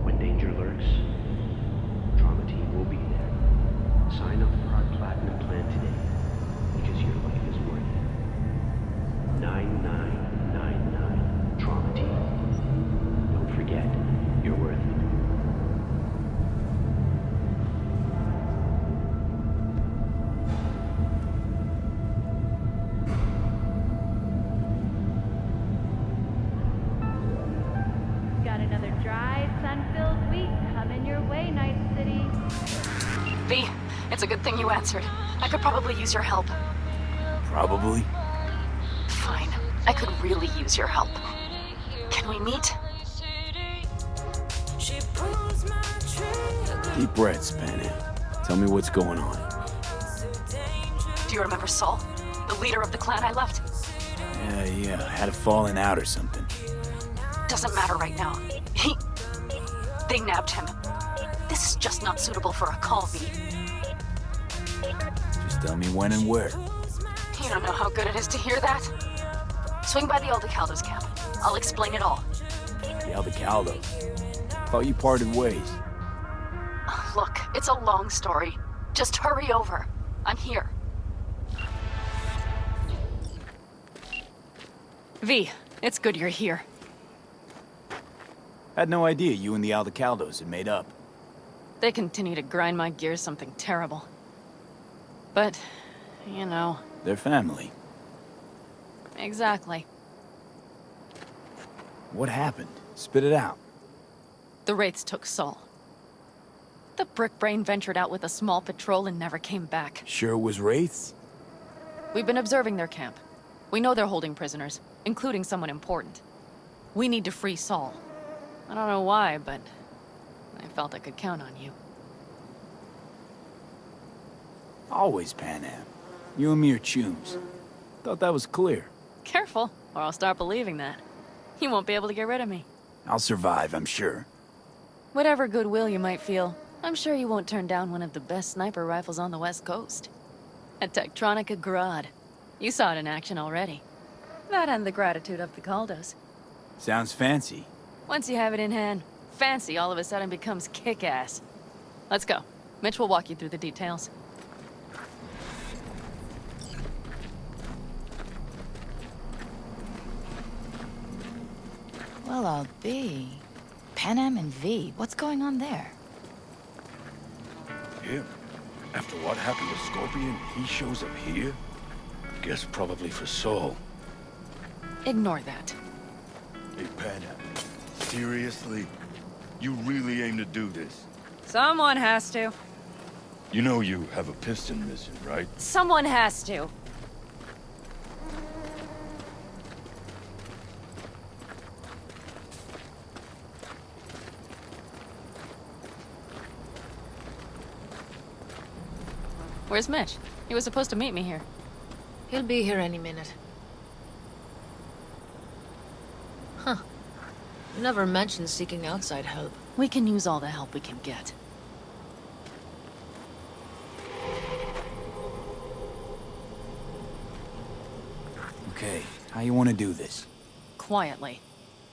When danger lurks, Trauma Team will be there. Sign up for our Platinum plan today, because your life is worth it. 9999 Trauma Team. Don't forget, you're worth it. Got another dry, sun-filled week coming your way, Night City. V, it's a good thing you answered. I could probably use your help. Probably. Fine. I could really use your help. Can we meet? Deep breaths, Panam. Tell me what's going on. Do you remember Saul? The leader of the clan I left? Yeah, had a falling out or something. Doesn't matter right now. They nabbed him. This is just not suitable for a call, V. Just tell me when and where. You don't know how good it is to hear that. Swing by the Aldecaldos camp. I'll explain it all. The Aldecaldos. Thought you parted ways. Look, it's a long story. Just hurry over. I'm here. V, it's good you're here. Had no idea you and the Aldecaldos had made up. They continue to grind my gears something terrible. But, you know... They're family. Exactly. What happened? Spit it out. The Wraiths took Saul. The Brick Brain ventured out with a small patrol and never came back. Sure it was Wraiths? We've been observing their camp. We know they're holding prisoners, including someone important. We need to free Saul. I don't know why, but I felt I could count on you. Always Panam. You and me are chooms. Thought that was clear. Careful, or I'll start believing that. You won't be able to get rid of me. I'll survive, I'm sure. Whatever goodwill you might feel, I'm sure you won't turn down one of the best sniper rifles on the West Coast. A Tektronica Grad. You saw it in action already. That and the gratitude of the Caldos. Sounds fancy. Once you have it in hand, fancy all of a sudden becomes kick-ass. Let's go. Mitch will walk you through the details. Well, I'll be. Panam and V, what's going on there? Him? After what happened to Scorpion, he shows up here? Guess probably for Saul. Ignore that. Hey, Panam. Seriously? You really aim to do this? Someone has to. You know you have a piston mission, right? Someone has to. Where's Mitch? He was supposed to meet me here. He'll be here any minute. Huh. You never mentioned seeking outside help. We can use all the help we can get. Okay, how you want to do this? Quietly.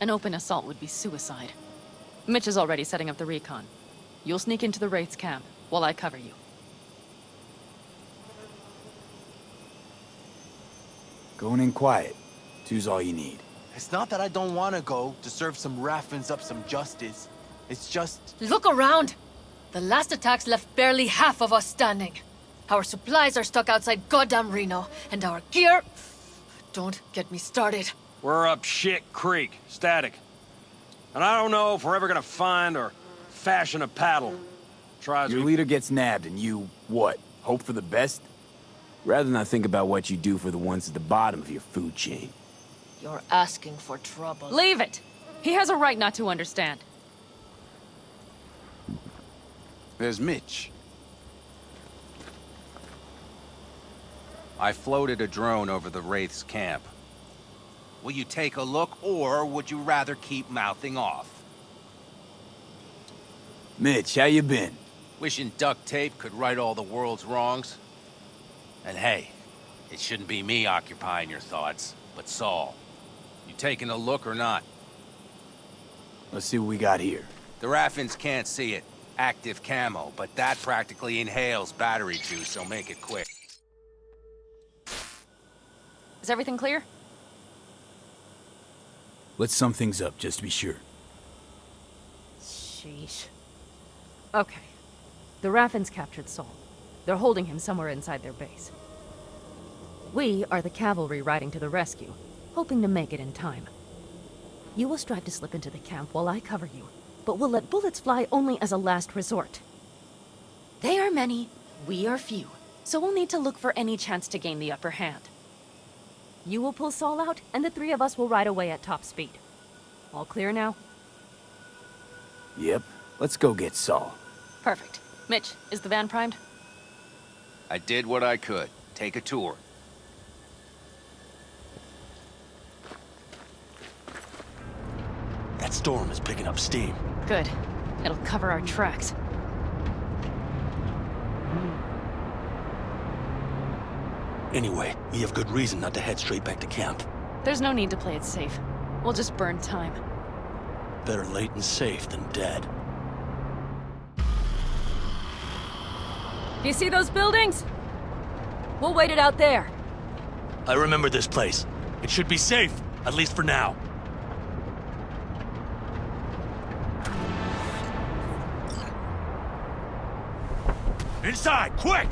An open assault would be suicide. Mitch is already setting up the recon. You'll sneak into the Wraith's camp while I cover you. Going in quiet. Two's all you need. It's not that I don't want to go to serve some Raffins up some justice. It's just... Look around! The last attacks left barely half of us standing. Our supplies are stuck outside goddamn Reno, and our gear... Don't get me started. We're up Shit Creek, static. And I don't know if we're ever gonna find or fashion a paddle. Try as Your leader gets nabbed and you, what, hope for the best? Rather not think about what you do for the ones at the bottom of your food chain. You're asking for trouble. Leave it! He has a right not to understand. There's Mitch. I floated a drone over the Wraith's camp. Will you take a look, or would you rather keep mouthing off? Mitch, how you been? Wishing duct tape could right all the world's wrongs. And hey, it shouldn't be me occupying your thoughts, but Saul. You taking a look or not? Let's see what we got here. The Raffins can't see it. Active camo, but that practically inhales battery juice, so make it quick. Is everything clear? Let's sum things up, just to be sure. Sheesh. Okay. The Raffins captured Saul. They're holding him somewhere inside their base. We are the cavalry riding to the rescue, hoping to make it in time. You will strive to slip into the camp while I cover you, but we'll let bullets fly only as a last resort. They are many, we are few, so we'll need to look for any chance to gain the upper hand. You will pull Saul out, and the three of us will ride away at top speed. All clear now? Yep. Let's go get Saul. Perfect. Mitch, is the van primed? I did what I could. Take a tour. That storm is picking up steam. Good. It'll cover our tracks. Anyway, we have good reason not to head straight back to camp. There's no need to play it safe. We'll just burn time. Better late and safe than dead. You see those buildings? We'll wait it out there. I remember this place. It should be safe, at least for now. Inside, quick!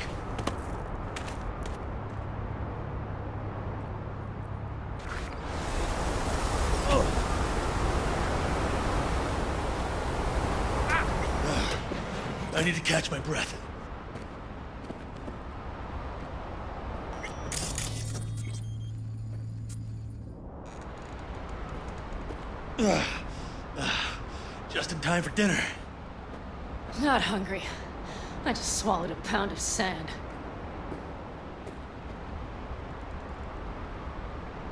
I need to catch my breath. Just in time for dinner. Not hungry. I just swallowed a pound of sand.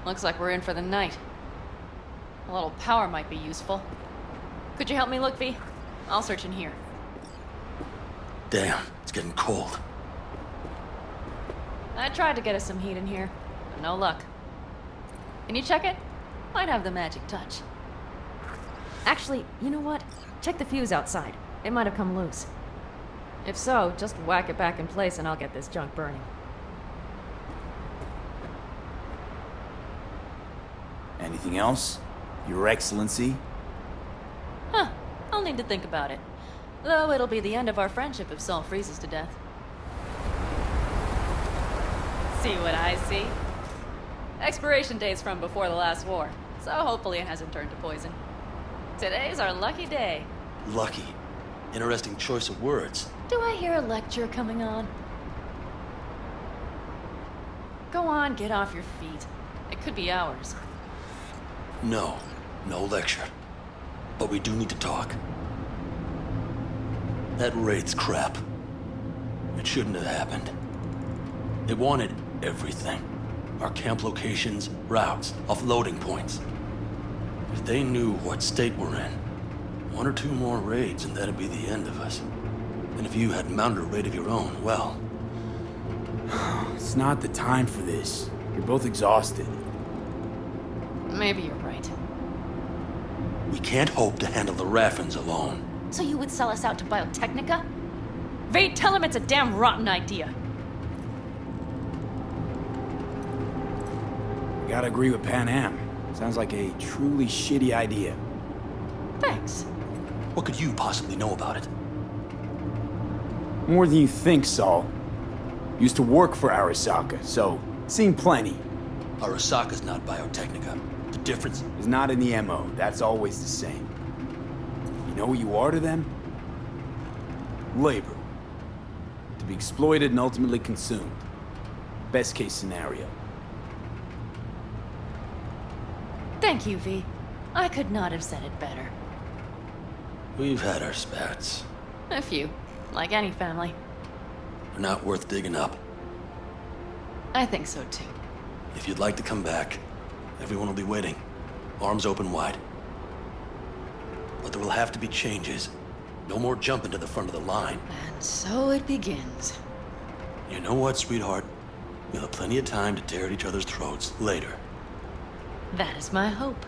Looks like we're in for the night. A little power might be useful. Could you help me look, V? I'll search in here. Damn, it's getting cold. I tried to get us some heat in here, but no luck. Can you check it? Might have the magic touch. Actually, you know what? Check the fuse outside. It might have come loose. If so, just whack it back in place and I'll get this junk burning. Anything else? Your Excellency? Huh. I'll need to think about it. Though it'll be the end of our friendship if Saul freezes to death. See what I see? Expiration date's from before the last war, so hopefully it hasn't turned to poison. Today's our lucky day. Lucky. Interesting choice of words. Do I hear a lecture coming on? Go on, get off your feet. It could be hours. No lecture. But we do need to talk. That raid's crap. It shouldn't have happened. It wanted everything. Our camp locations, routes, offloading points. If they knew what state we're in, 1 or 2 more raids and that'd be the end of us. And if you had mounted a raid of your own, well... It's not the time for this. You're both exhausted. Maybe you're right. We can't hope to handle the Raffins alone. So you would sell us out to Biotechnica? Vade, tell him it's a damn rotten idea. Gotta agree with Panam. Sounds like a truly shitty idea. Thanks. What could you possibly know about it? More than you think, Saul. Used to work for Arasaka, so seen plenty. Arasaka's not Biotechnica. The difference is not in the MO. That's always the same. You know what you are to them? Labor. To be exploited and ultimately consumed. Best case scenario. Thank you, V. I could not have said it better. We've had our spats. A few. Like any family. They're not worth digging up. I think so too. If you'd like to come back, everyone will be waiting. Arms open wide. But there will have to be changes. No more jumping to the front of the line. And so it begins. You know what, sweetheart? We'll have plenty of time to tear at each other's throats later. That is my hope.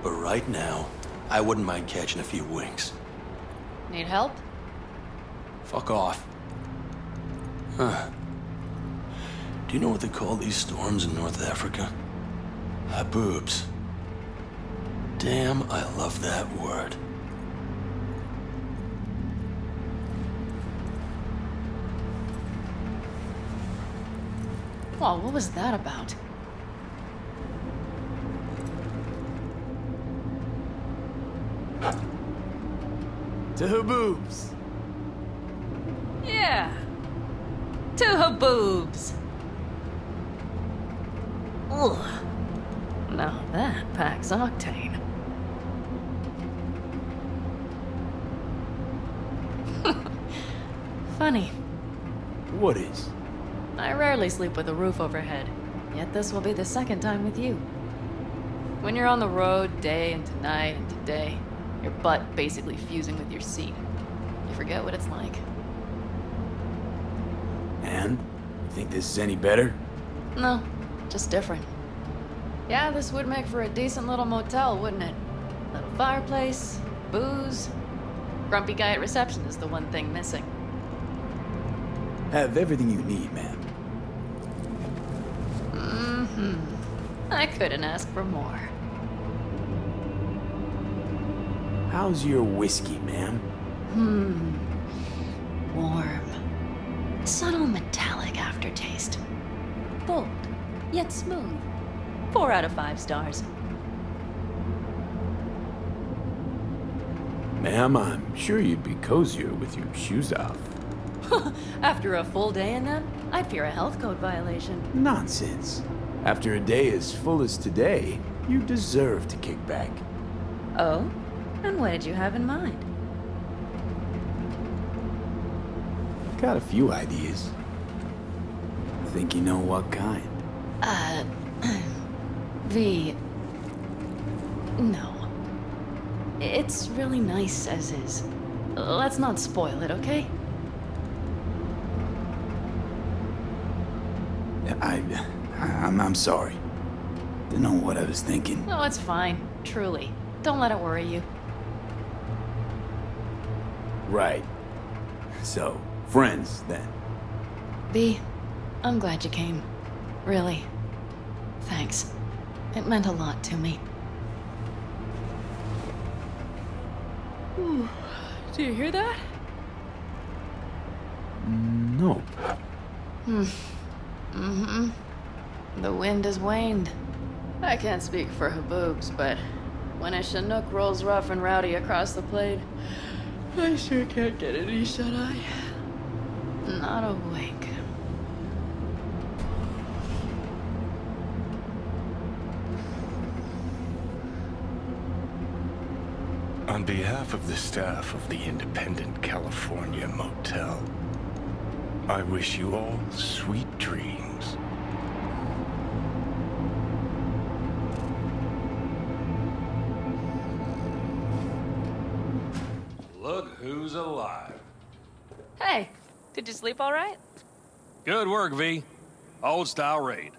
But right now, I wouldn't mind catching a few winks. Need help? Fuck off. Huh. Do you know what they call these storms in North Africa? Haboobs. Damn, I love that word. Well, what was that about? To Haboobs. Yeah. To Haboobs. Ugh. Now that packs octane. Funny. What is? I rarely sleep with a roof overhead, yet this will be the second time with you. When you're on the road day into night into day, your butt basically fusing with your seat, you forget what it's like. And? You think this is any better? No, just different. Yeah, this would make for a decent little motel, wouldn't it? Little fireplace, booze. Grumpy guy at reception is the one thing missing. Have everything you need, man. I couldn't ask for more. How's your whiskey, ma'am? Warm. Subtle metallic aftertaste. Bold, yet smooth. 4 out of 5 stars. Ma'am, I'm sure you'd be cozier with your shoes off. After a full day in them, I'd fear a health code violation. Nonsense. After a day as full as today, you deserve to kick back. Oh? And what did you have in mind? Got a few ideas. Think you know what kind? V. No. It's really nice as is. Let's not spoil it, okay? I'm sorry. Didn't know what I was thinking. No, it's fine. Truly. Don't let it worry you. Right. So, friends, then. V, I'm glad you came. Really. Thanks. It meant a lot to me. Do you hear that? No. Mm-hmm. The wind has waned. I can't speak for Haboobs, but when a Chinook rolls rough and rowdy across the plain, I sure can't get any shut-eye. Not a wink. On behalf of the staff of the Independent California Motel, I wish you all sweet dreams. Look who's alive. Hey, did you sleep all right? Good work, V. Old style raid.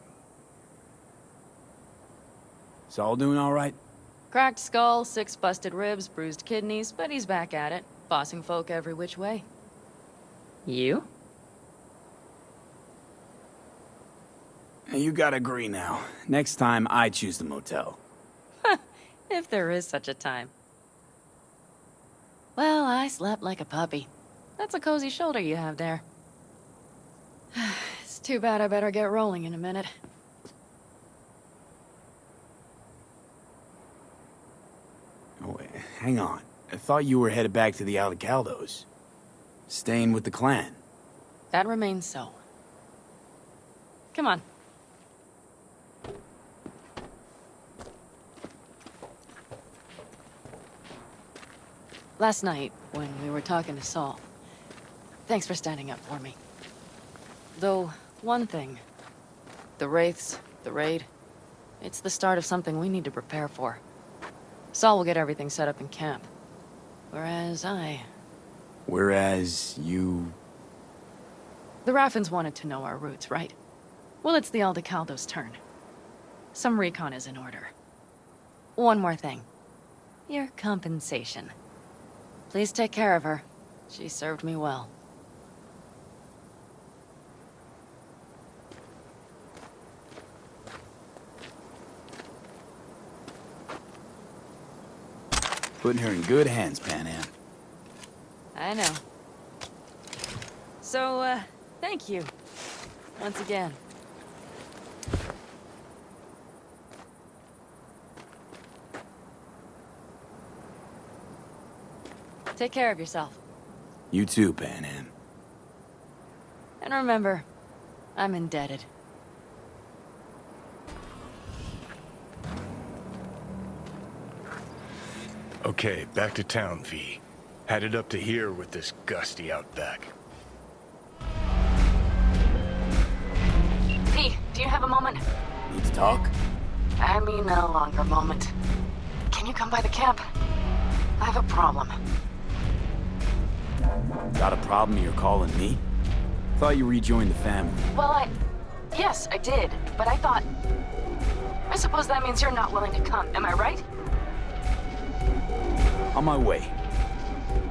Saul doing all right? Cracked skull, 6 busted ribs, bruised kidneys, but he's back at it, bossing folk every which way. You? You gotta agree now. Next time, I choose the motel. If there is such a time. Well, I slept like a puppy. That's a cozy shoulder you have there. It's too bad I better get rolling in a minute. Oh, wait, hang on. I thought you were headed back to the Alcaldos. Staying with the clan. That remains so. Come on. Last night, when we were talking to Saul, thanks for standing up for me. Though, one thing. The Wraiths, the raid, it's the start of something we need to prepare for. Saul will get everything set up in camp. Whereas you... The Raffins wanted to know our routes, right? Well, it's the Aldecaldo's turn. Some recon is in order. One more thing. Your compensation. Please take care of her. She served me well. Putting her in good hands, Panam. I know. So, thank you. Once again. Take care of yourself. You too, Panam. And remember, I'm indebted. Okay, back to town, V. Headed up to here with this gusty outback. V, do you have a moment? Need to talk? I mean a longer moment. Can you come by the camp? I have a problem. Got a problem you're calling me? Thought you rejoined the family. Well, yes, I did, but I thought... I suppose that means you're not willing to come, am I right? On my way.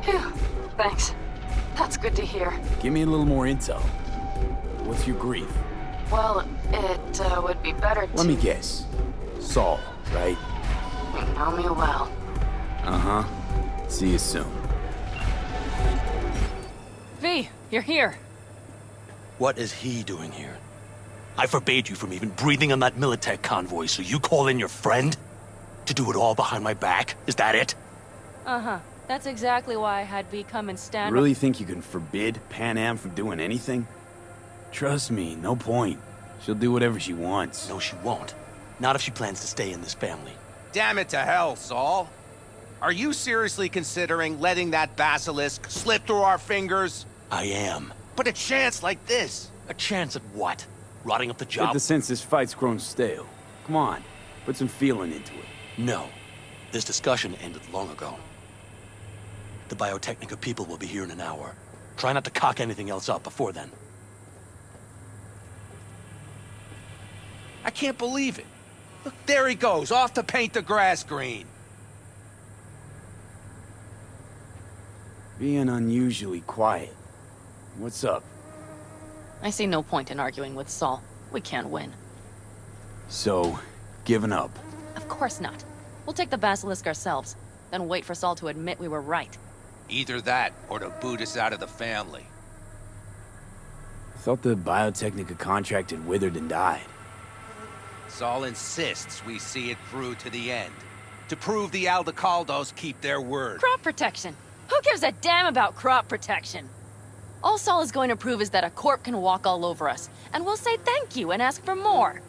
Phew, thanks. That's good to hear. Give me a little more intel. What's your grief? Well, it would be better to... Let me guess. Saul, right? You know me well. Uh-huh. See you soon. V, you're here. What is he doing here? I forbade you from even breathing on that Militech convoy, so you call in your friend? To do it all behind my back? Is that it? Uh-huh. That's exactly why I had V come and stand... You really think you can forbid Panam from doing anything? Trust me, no point. She'll do whatever she wants. No, she won't. Not if she plans to stay in this family. Damn it to hell, Saul. Are you seriously considering letting that basilisk slip through our fingers? I am. But a chance like this. A chance at what? Rotting up the Get job? the sense this fight's grown stale. Come on, put some feeling into it. No. This discussion ended long ago. The Biotechnica people will be here in an hour. Try not to cock anything else up before then. I can't believe it. Look, there he goes, off to paint the grass green. Being unusually quiet. What's up? I see no point in arguing with Saul. We can't win. So, giving up. Of course not. We'll take the basilisk ourselves, then wait for Saul to admit we were right. Either that, or to boot us out of the family. I thought the Biotechnica contract had withered and died. Saul insists we see it through to the end. To prove the Aldecaldos keep their word. Crop protection! Who gives a damn about crop protection? All Saul is going to prove is that a corp can walk all over us, and we'll say thank you and ask for more.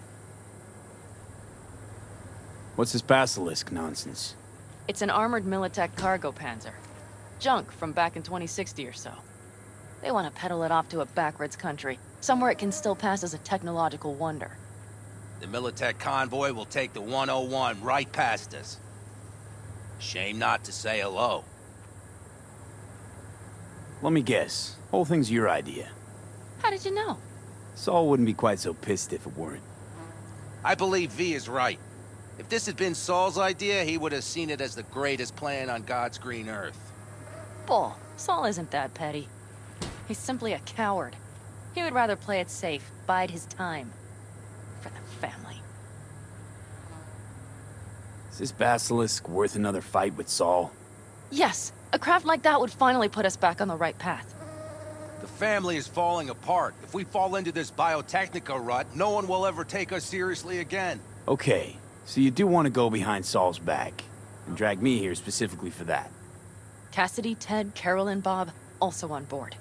What's this basilisk nonsense? It's an armored Militech cargo panzer. Junk from back in 2060 or so. They want to peddle it off to a backwards country, somewhere it can still pass as a technological wonder. The Militech convoy will take the 101 right past us. Shame not to say hello. Let me guess. Whole thing's your idea. How did you know? Saul wouldn't be quite so pissed if it weren't. I believe V is right. If this had been Saul's idea, he would have seen it as the greatest plan on God's green earth. Bull. Saul isn't that petty. He's simply a coward. He would rather play it safe, bide his time. For the family. Is this basilisk worth another fight with Saul? Yes. A craft like that would finally put us back on the right path. The family is falling apart. If we fall into this Biotechnica rut, no one will ever take us seriously again. Okay, so you do want to go behind Saul's back, and drag me here specifically for that. Cassidy, Ted, Carol, and Bob, also on board.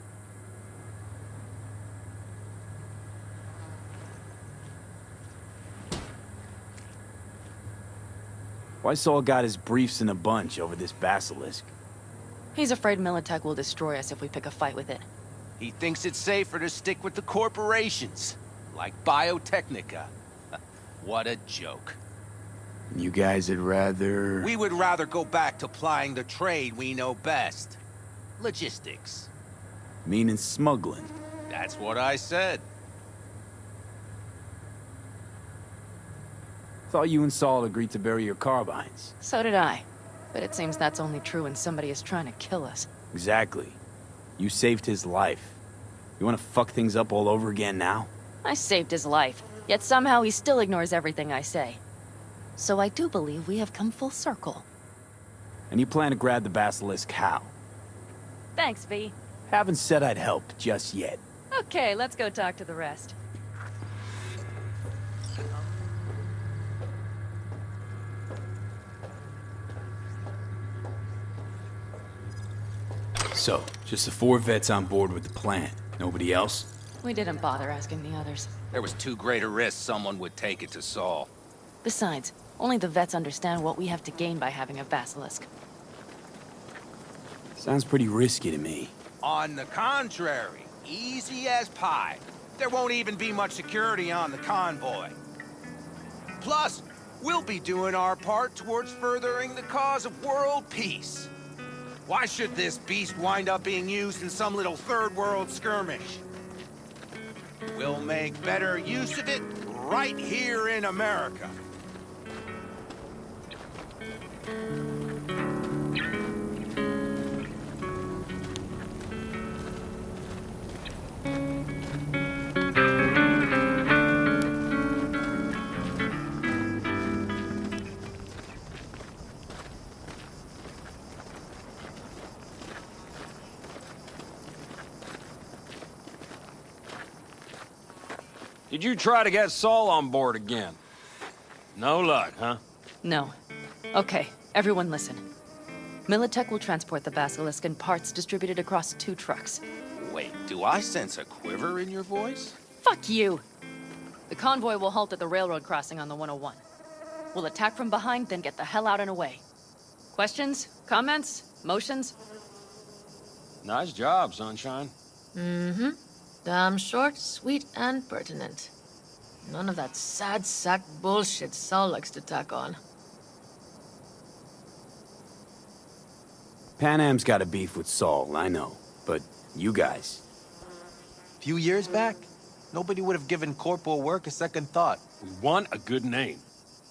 Why Saul got his briefs in a bunch over this basilisk? He's afraid Militech will destroy us if we pick a fight with it. He thinks it's safer to stick with the corporations, like Biotechnica. What a joke. You guys would rather... We would rather go back to plying the trade we know best. Logistics. Meaning smuggling. That's what I said. Thought you and Saul agreed to bury your carbines. So did I. But it seems that's only true when somebody is trying to kill us. Exactly. You saved his life. You want to fuck things up all over again now? I saved his life, yet somehow he still ignores everything I say. So I do believe we have come full circle. And you plan to grab the basilisk how? Thanks, V. Haven't said I'd help just yet. Okay, let's go talk to the rest. So, just the 4 vets on board with the plan. Nobody else? We didn't bother asking the others. There was too great a risk someone would take it to Saul. Besides, only the vets understand what we have to gain by having a basilisk. Sounds pretty risky to me. On the contrary, easy as pie. There won't even be much security on the convoy. Plus, we'll be doing our part towards furthering the cause of world peace. Why should this beast wind up being used in some little third-world skirmish? We'll make better use of it right here in America. Did you try to get Saul on board again? No luck, huh? No. Okay, everyone listen. Militech will transport the Basilisk in parts distributed across 2 trucks. Wait, do I sense a quiver in your voice? Fuck you! The convoy will halt at the railroad crossing on the 101. We'll attack from behind, then get the hell out and away. Questions? Comments? Motions? Nice job, Sunshine. Mm-hmm. Damn short, sweet, and pertinent. None of that sad sack bullshit Saul likes to tack on. Panam's got a beef with Saul, I know. But you guys... Few years back, nobody would have given corporal work a second thought. We want a good name.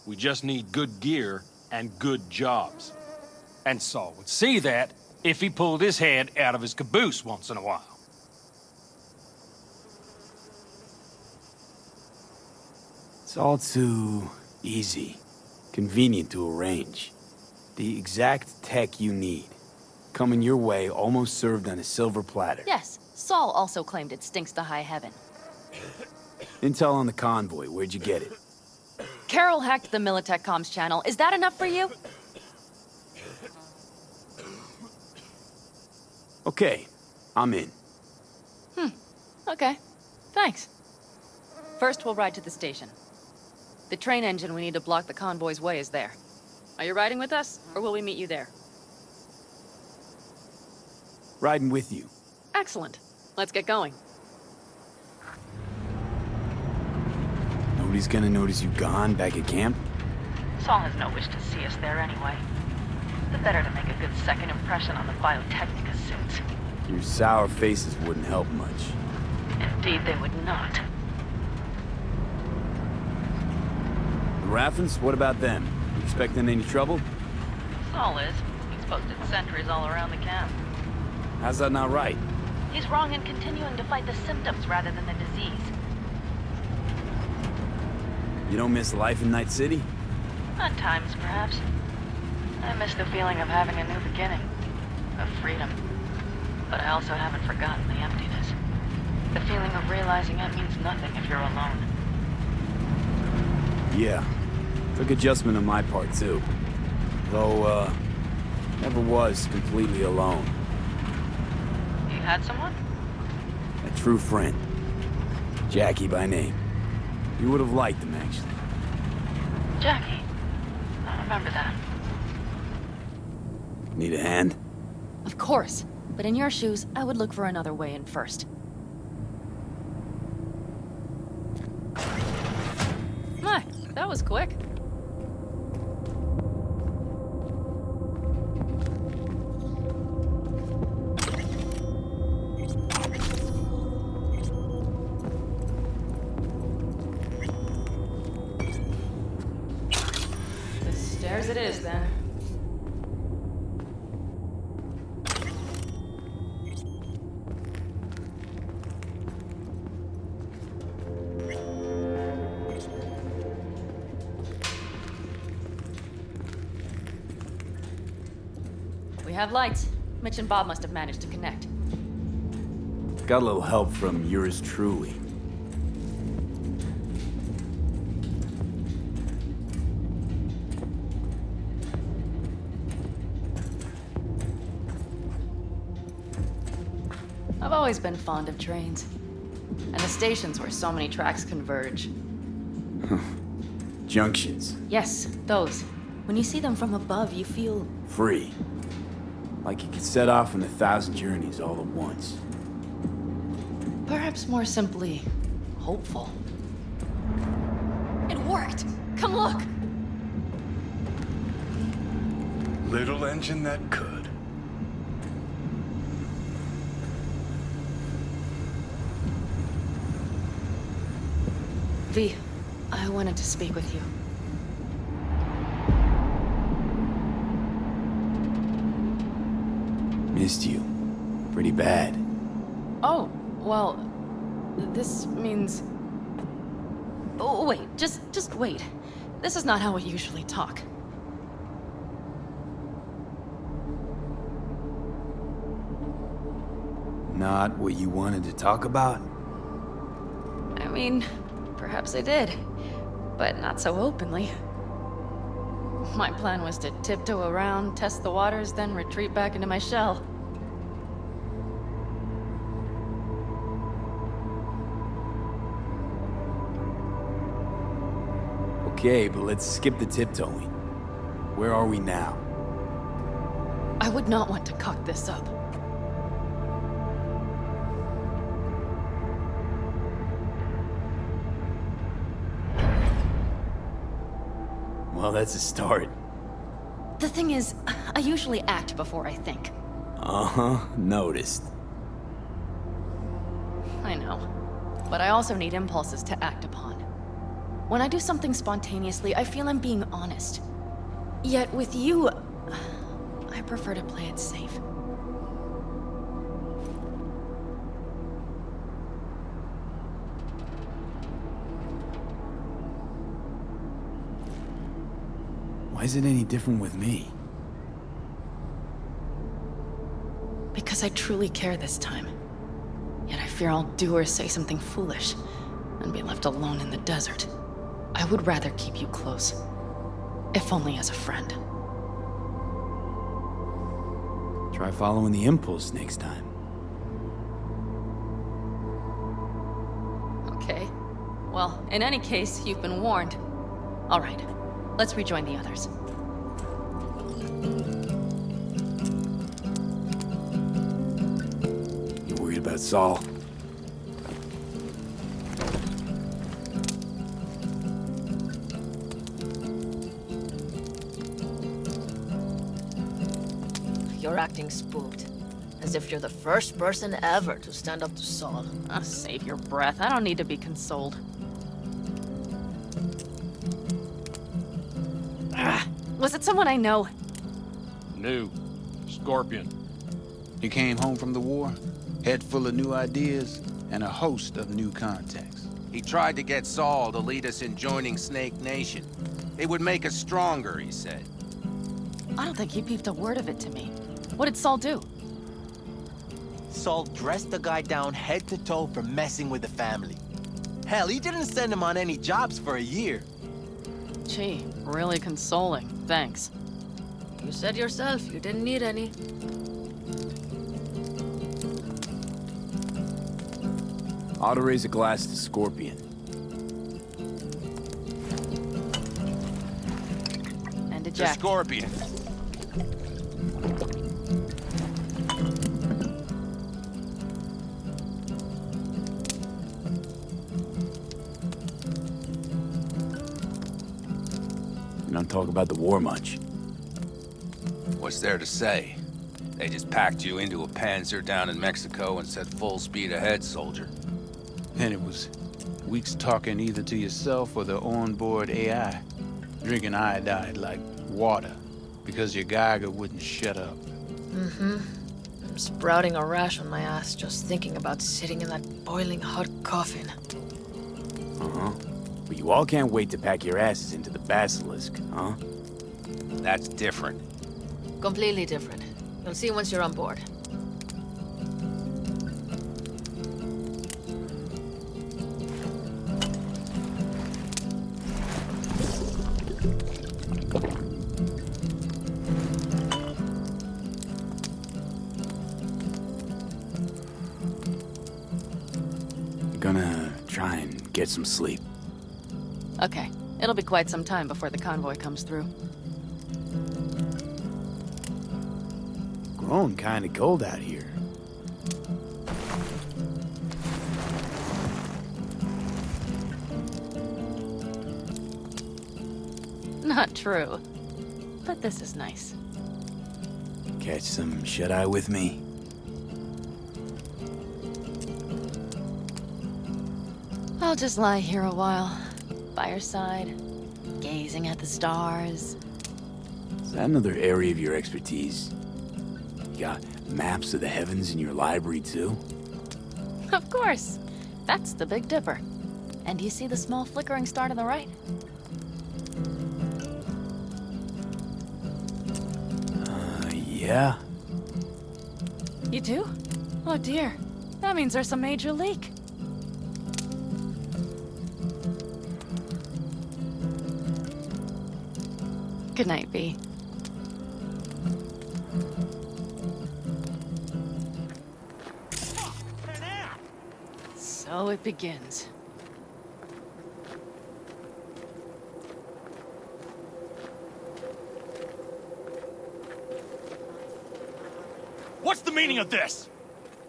We just need good gear and good jobs. And Saul would see that if he pulled his head out of his caboose once in a while. It's all too easy. Convenient to arrange. The exact tech you need. Coming your way, almost served on a silver platter. Yes, Saul also claimed it stinks to high heaven. Intel on the convoy, where'd you get it? Carol hacked the Militech comms channel. Is that enough for you? Okay, I'm in. Okay. Thanks. First, we'll ride to the station. The train engine we need to block the convoy's way is there. Are you riding with us, or will we meet you there? Riding with you. Excellent. Let's get going. Nobody's gonna notice you gone back at camp? Saul has no wish to see us there anyway. The better to make a good second impression on the Biotechnica suits. Your sour faces wouldn't help much. Indeed, they would not. The Raffens, what about them? You expecting any trouble? Saul is. He's posted sentries all around the camp. How's that not right? He's wrong in continuing to fight the symptoms rather than the disease. You don't miss life in Night City? At times, perhaps. I miss the feeling of having a new beginning. Of freedom. But I also haven't forgotten the emptiness. The feeling of realizing it means nothing if you're alone. Yeah. Took adjustment on my part, too. Though, never was completely alone. You had someone? A true friend. Jackie by name. You would have liked him, actually. Jackie. I remember that. Need a hand? Of course. But in your shoes, I would look for another way in first. My, that was quick. The stairs it is, then. We have lights. Mitch and Bob must have managed to connect. Got a little help from yours truly. I've always been fond of trains. And the stations where so many tracks converge. Junctions. Yes, those. When you see them from above, you feel... Free. Like you could set off on 1,000 journeys all at once. perhaps more simply, hopeful. It worked! Come look! Little engine that could. V, I wanted to speak with you. Missed you. Pretty bad. Oh, well, this means... Oh, wait, just wait. This is not how we usually talk. Not what you wanted to talk about? I mean, Perhaps I did, but not so openly. My plan was to tiptoe around, test the waters, then retreat back into my shell. Okay, but let's skip the tiptoeing. Where are we now? I would not want to cock this up. Well, that's a start. The thing is, I usually act before I think. Uh-huh, noticed. I know. But I also need impulses to act upon. When I do something spontaneously, I feel I'm being honest. Yet with you, I prefer to play it safe. Why is it any different with me? Because I truly care this time. Yet I fear I'll do or say something foolish and be left alone in the desert. I would rather keep you close, if only as a friend. Try following the impulse next time. Okay. Well, in any case, you've been warned. All right, let's rejoin the others. You worried about Saul? You're acting spooked. As if you're the first person ever to stand up to Saul. Oh, save your breath. I don't need to be consoled. Was it someone I know? New. Scorpion. He came home from the war, head full of new ideas, and a host of new contacts. He tried to get Saul to lead us in joining Snake Nation. It would make us stronger, he said. I don't think he peeped a word of it to me. What did Saul do? Saul dressed the guy down head to toe for messing with the family. Hell, he didn't send him on any jobs for a year. Gee, really consoling. Thanks. You said yourself you didn't need any. Ought to raise a glass to Scorpion. And to To Jack. Scorpion. You don't talk about the war much. What's there to say? They just packed you into a Panzer down in Mexico and said full speed ahead, soldier. Then it was weeks talking either to yourself or the onboard AI, drinking iodide like water, because your Geiger wouldn't shut up. Mm-hmm. I'm sprouting a rash on my ass just thinking about sitting in that boiling hot coffin. Uh-huh. But you all can't wait to pack your asses into the Basilisk, huh? That's different. Completely different. You'll see once you're on board. I'm gonna try and get some sleep. Okay, it'll be quite some time before the convoy comes through. Grown kinda cold out here. Not true. But this is nice. Catch some shut-eye with me? I'll just lie here a while, by your side, gazing at the stars. Is that another area of your expertise? You got maps of the heavens in your library, too? Of course. That's the Big Dipper. And do you see the small flickering star to the right? Yeah? You do? Oh dear. That means there's a major leak. Good night, V. So it begins. What's the meaning of this?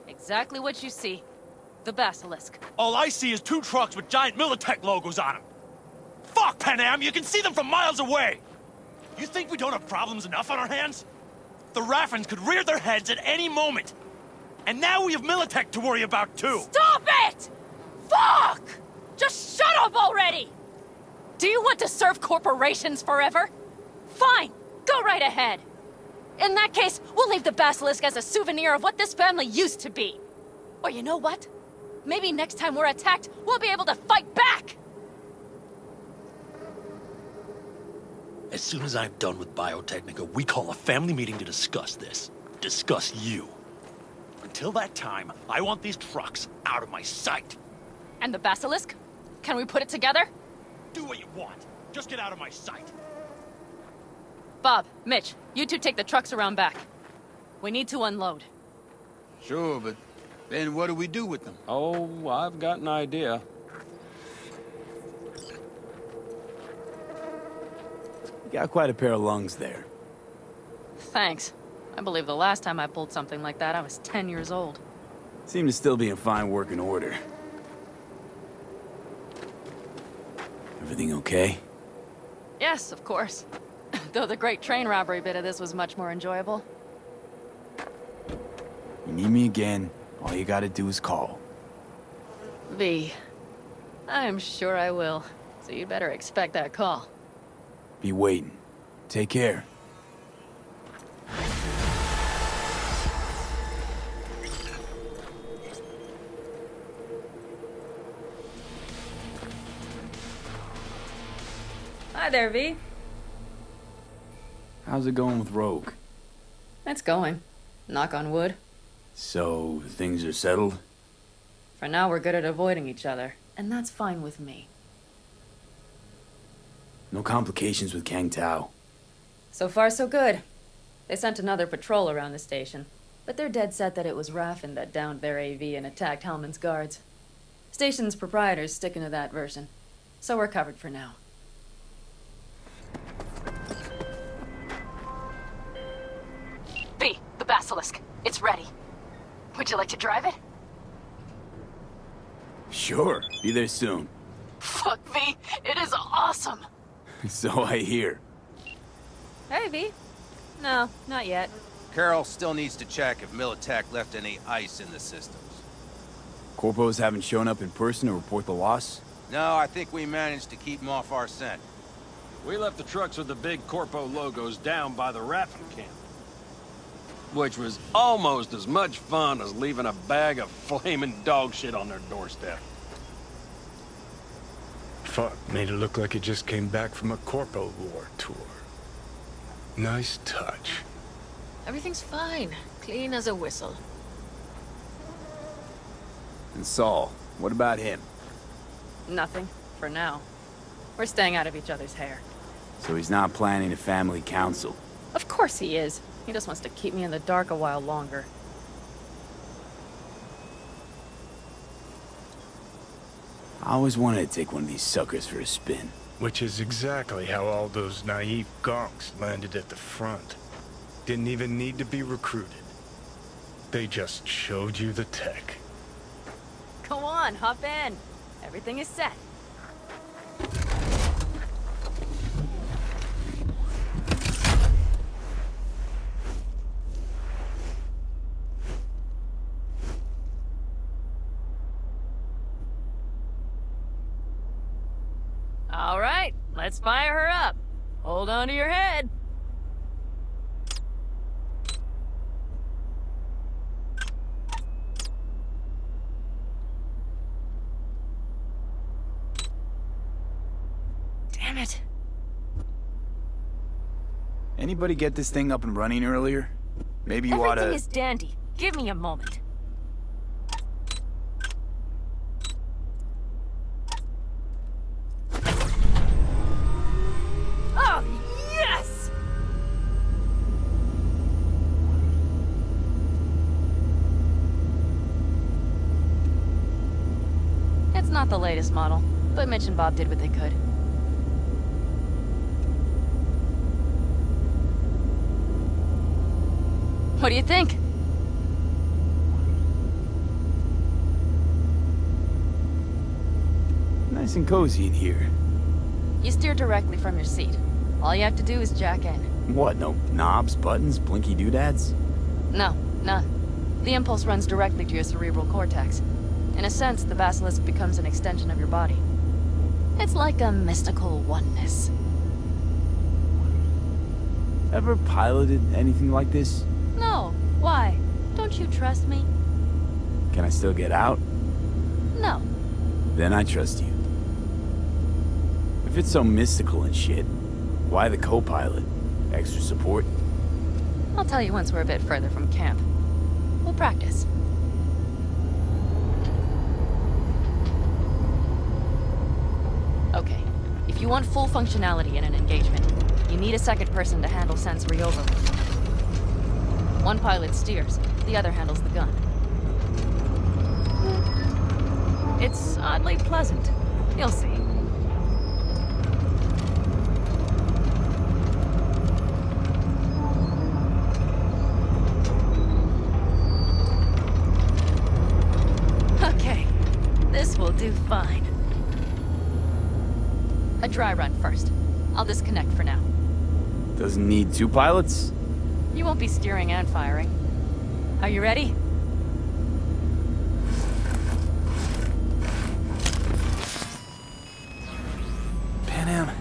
Exactly what you see. The basilisk. All I see is 2 trucks with giant Militech logos on them. Fuck, Panam! You can see them from miles away! You think we don't have problems enough on our hands? The Raffens could rear their heads at any moment. And now we have Militech to worry about, too! Stop it! Fuck! Just shut up already! Do you want to serve corporations forever? Fine, go right ahead. In that case, we'll leave the basilisk as a souvenir of what this family used to be. Or you know what? Maybe next time we're attacked, we'll be able to fight back! As soon as I'm done with Biotechnica, we call a family meeting to discuss this. Discuss you. Until that time, I want these trucks out of my sight. And the basilisk? Can we put it together? Do what you want. Just get out of my sight. Bob, Mitch, you two take the trucks around back. We need to unload. Sure, but then what do we do with them? Oh, I've got an idea. You got quite a pair of lungs there. Thanks. I believe the last time I pulled something like that, I was 10 years old. Seem to still be in fine working order. Everything okay? Yes, of course. Though the great train robbery bit of this was much more enjoyable. You need me again, all you gotta do is call. V. I'm sure I will. So you'd better expect that call. Be waiting. Take care. Hi there, V. How's it going with Rogue? It's going. Knock on wood. So, things are settled? For now, we're good at avoiding each other, and that's fine with me. No complications with Kang Tao? So far, so good. They sent another patrol around the station, but they're dead set that it was Raffen that downed their AV and attacked Hellman's guards. Station's proprietor's sticking to that version, so we're covered for now. V, the basilisk. It's ready. Would you like to drive it? Sure, be there soon. Fuck, V. It is awesome. So I hear. Hey, V. No, not yet. Carol still needs to check if Militech left any ice in the systems. Corpos haven't shown up in person to report the loss? No, I think we managed to keep them off our scent. We left the trucks with the big Corpo logos down by the Raffen camp. Which was almost as much fun as leaving a bag of flaming dog shit on their doorstep. Fuck, made it look like it just came back from a Corpo War tour. Nice touch. Everything's fine. Clean as a whistle. And Saul, what about him? Nothing, for now. We're staying out of each other's hair. So he's not planning a family council? Of course he is. He just wants to keep me in the dark a while longer. I always wanted to take one of these suckers for a spin. Which is exactly how all those naive gonks landed at the front. Didn't even need to be recruited. They just showed you the tech. Go on, hop in. Everything is set. All right, let's fire her up. Hold on to your head. Damn it. Anybody get this thing up and running earlier? Maybe you oughta... Everything is dandy. Give me a moment. Oh, yes! Not the latest model, but Mitch and Bob did what they could. What do you think? Nice and cozy in here. You steer directly from your seat. All you have to do is jack in. What, no knobs, buttons, blinky doodads? No, none. The impulse runs directly to your cerebral cortex. In a sense, the basilisk becomes an extension of your body. It's like a mystical oneness. Ever piloted anything like this? No. Why? Don't you trust me? Can I still get out? No. Then I trust you. If it's so mystical and shit, why the co-pilot? Extra support? I'll tell you once we're a bit further from camp. We'll practice. Okay. If you want full functionality in an engagement, you need a second person to handle sensory overload. One pilot steers, the other handles the gun. It's oddly pleasant. You'll see. Okay, this will do fine. A dry run first. I'll disconnect for now. Doesn't need two pilots? You won't be steering and firing. Are you ready? Panam,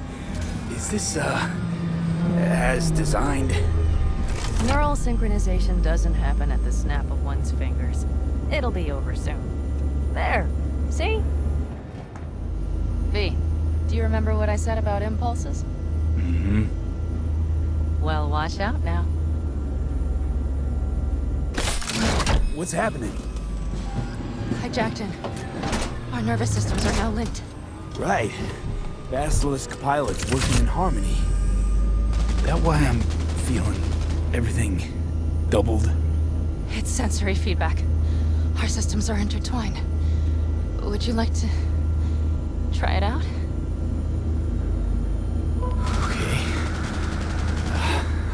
is this, as designed? Neural synchronization doesn't happen at the snap of one's fingers. It'll be over soon. There. See? V, do you remember what I said about impulses? Mm-hmm. Well, watch out now. What's happening? I jacked in. Our nervous systems are now linked. Right. Basilisk pilots working in harmony. That why I'm feeling everything doubled? It's sensory feedback. Our systems are intertwined. Would you like to try it out? Okay.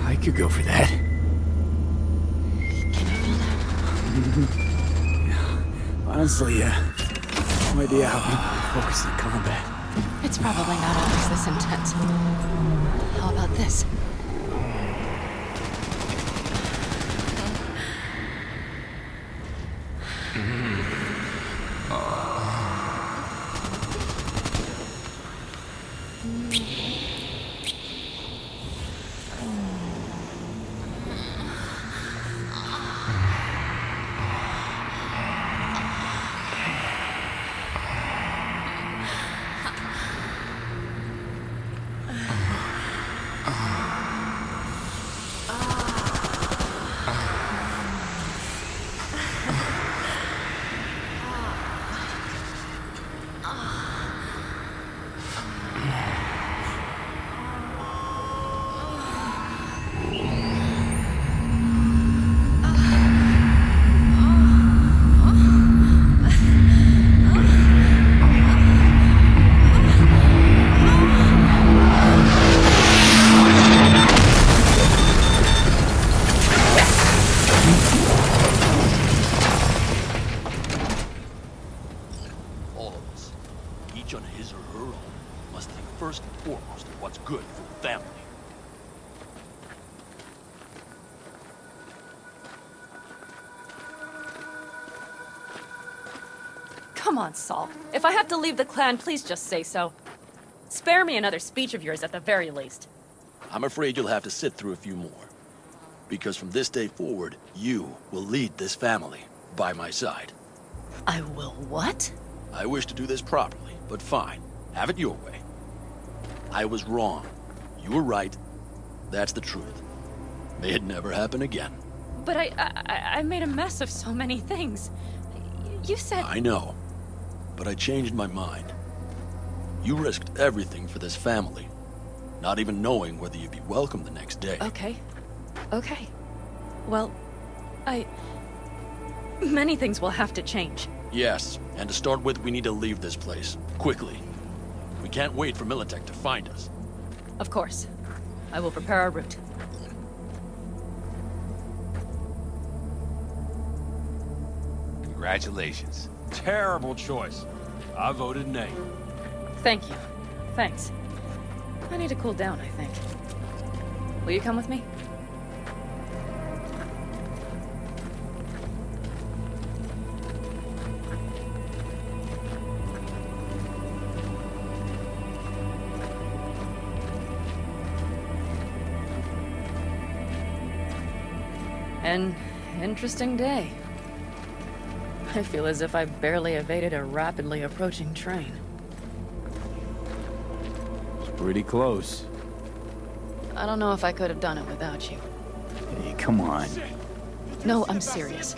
I could go for that. Can you feel that? Honestly, no idea how people focus in combat. It's probably not always this intense. How about this? Come on, Saul. If I have to leave the clan, please just say so. Spare me another speech of yours at the very least. I'm afraid you'll have to sit through a few more. Because from this day forward, you will lead this family by my side. I will what? I wish to do this properly, but fine. Have it your way. I was wrong. You were right. That's the truth. May it never happen again. But I made a mess of so many things. You said... I know. But I changed my mind. You risked everything for this family, not even knowing whether you'd be welcome the next day. Okay. Okay. Well, many things will have to change. Yes, and to start with, we need to leave this place. Quickly. We can't wait for Militech to find us. Of course. I will prepare our route. Congratulations. Terrible choice. I voted nay. Thank you. Thanks. I need to cool down, I think. Will you come with me? An interesting day. I feel as if I barely evaded a rapidly approaching train. It's pretty close. I don't know if I could have done it without you. Hey, come on. No, I'm serious.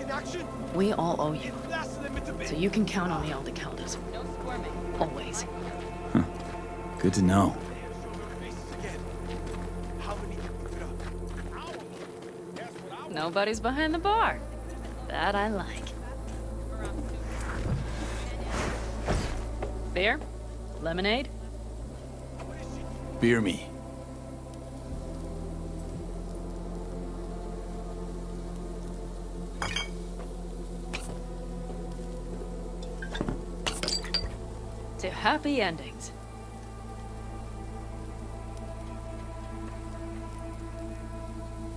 We all owe you. So you can count on the Aldecaldas. Always. Good to know. Nobody's behind the bar. That I like. Beer? Lemonade? Beer me. To happy endings.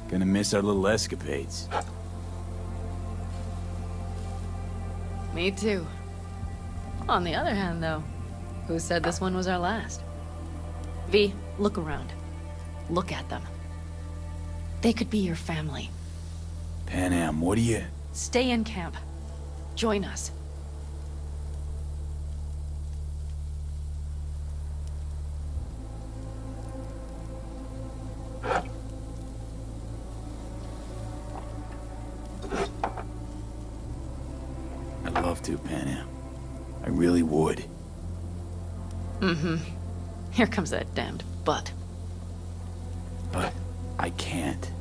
Gonna miss our little escapades. Me too. On the other hand, though, who said this one was our last? V, look around. Look at them. They could be your family. Panam, what do you... Stay in camp. Join us. I'd love to, Panam. I really would. Mm-hmm. Here comes that damned butt. But I can't.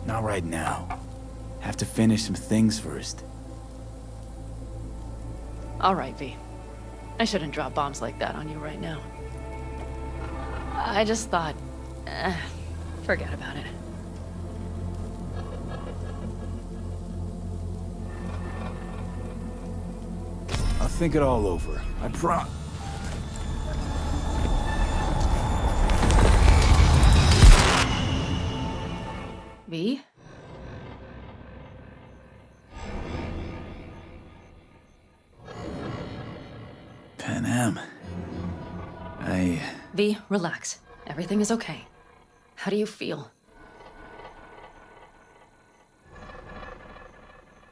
Not right now. Have to finish some things first. All right, V. I shouldn't drop bombs like that on you right now. I just thought... forget about it. I'll think it all over. I promise. V? Panam. V, relax. Everything is okay. How do you feel?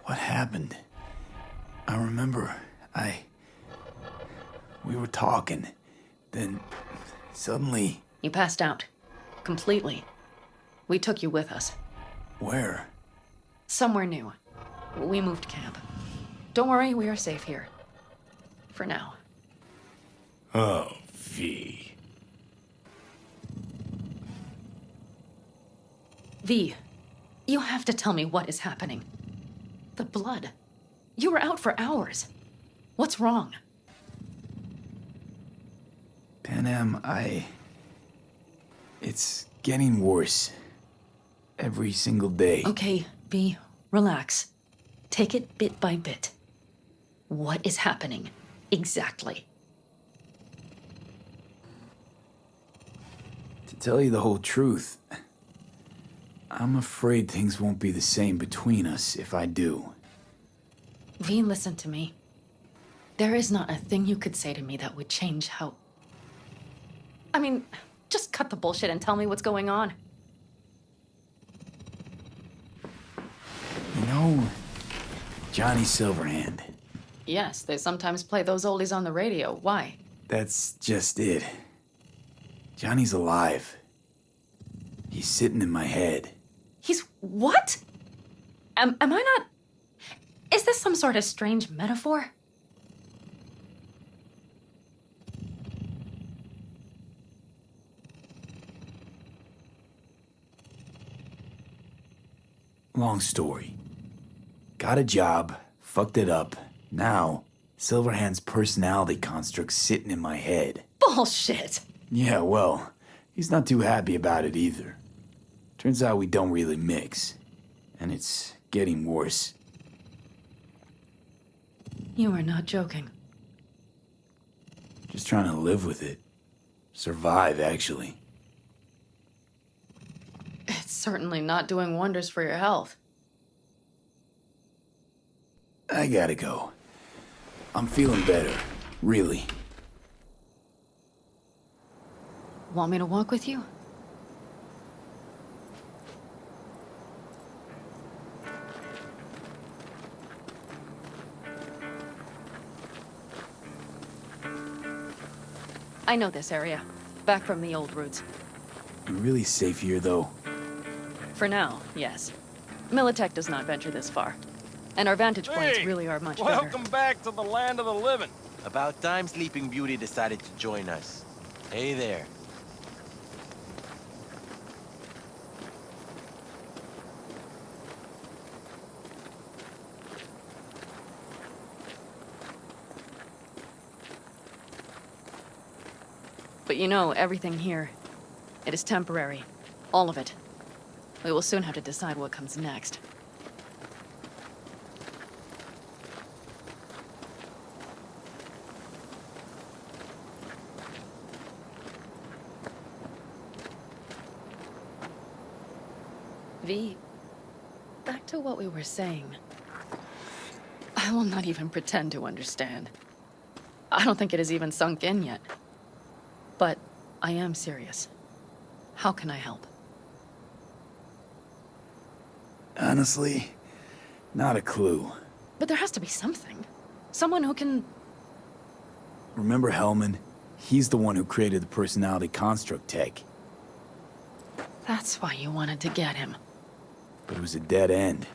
What happened? I remember, we were talking. Then, suddenly... You passed out. Completely. We took you with us. Where? Somewhere new. We moved camp. Don't worry, we are safe here. For now. Oh, V. V, you have to tell me what is happening. The blood. You were out for hours. What's wrong? Panam, it's getting worse. Every single day. Okay, V, relax. Take it bit by bit. What is happening? Exactly. To tell you the whole truth, I'm afraid things won't be the same between us if I do. V, listen to me. There is not a thing you could say to me that would change how... I mean, just cut the bullshit and tell me what's going on. You know, Johnny Silverhand. Yes, they sometimes play those oldies on the radio. Why? That's just it. Johnny's alive. He's sitting in my head. He's what? Am I not... Is this some sort of strange metaphor? Long story. Got a job, fucked it up. Now, Silverhand's personality construct's sitting in my head. Bullshit! Yeah, well, he's not too happy about it either. Turns out we don't really mix. And it's getting worse. You are not joking. Just trying to live with it. Survive, actually. It's certainly not doing wonders for your health. I gotta go. I'm feeling better. Really. Want me to walk with you? I know this area. Back from the old routes. You're really safe here, though. For now, yes. Militech does not venture this far. And our vantage points really are much better. Welcome back to the land of the living. About time Sleeping Beauty decided to join us. Hey there. But you know, everything here, it is temporary. All of it. We will soon have to decide what comes next. V, back to what we were saying. I will not even pretend to understand. I don't think it has even sunk in yet. But I am serious. How can I help? Honestly, not a clue. But there has to be something. Someone who can... Remember Hellman? He's the one who created the personality construct tech. That's why you wanted to get him. But it was a dead end.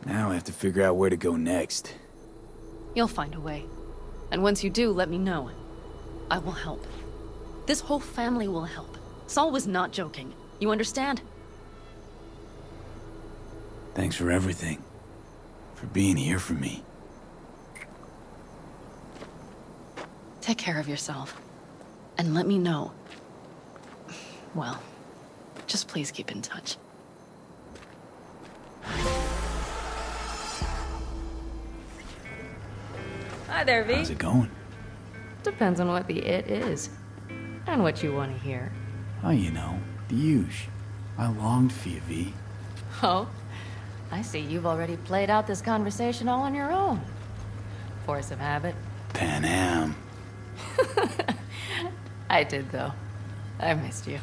Now I have to figure out where to go next. You'll find a way. And once you do, let me know. I will help. This whole family will help. Saul was not joking. You understand? Thanks for everything. For being here for me. Take care of yourself. And let me know. Well, just please keep in touch. Hi there, V. How's it going? Depends on what the it is. And what you want to hear. Oh, you know, the huge. I longed for you, V. Oh? I see you've already played out this conversation all on your own. Force of habit. Panam. I did, though. I missed you.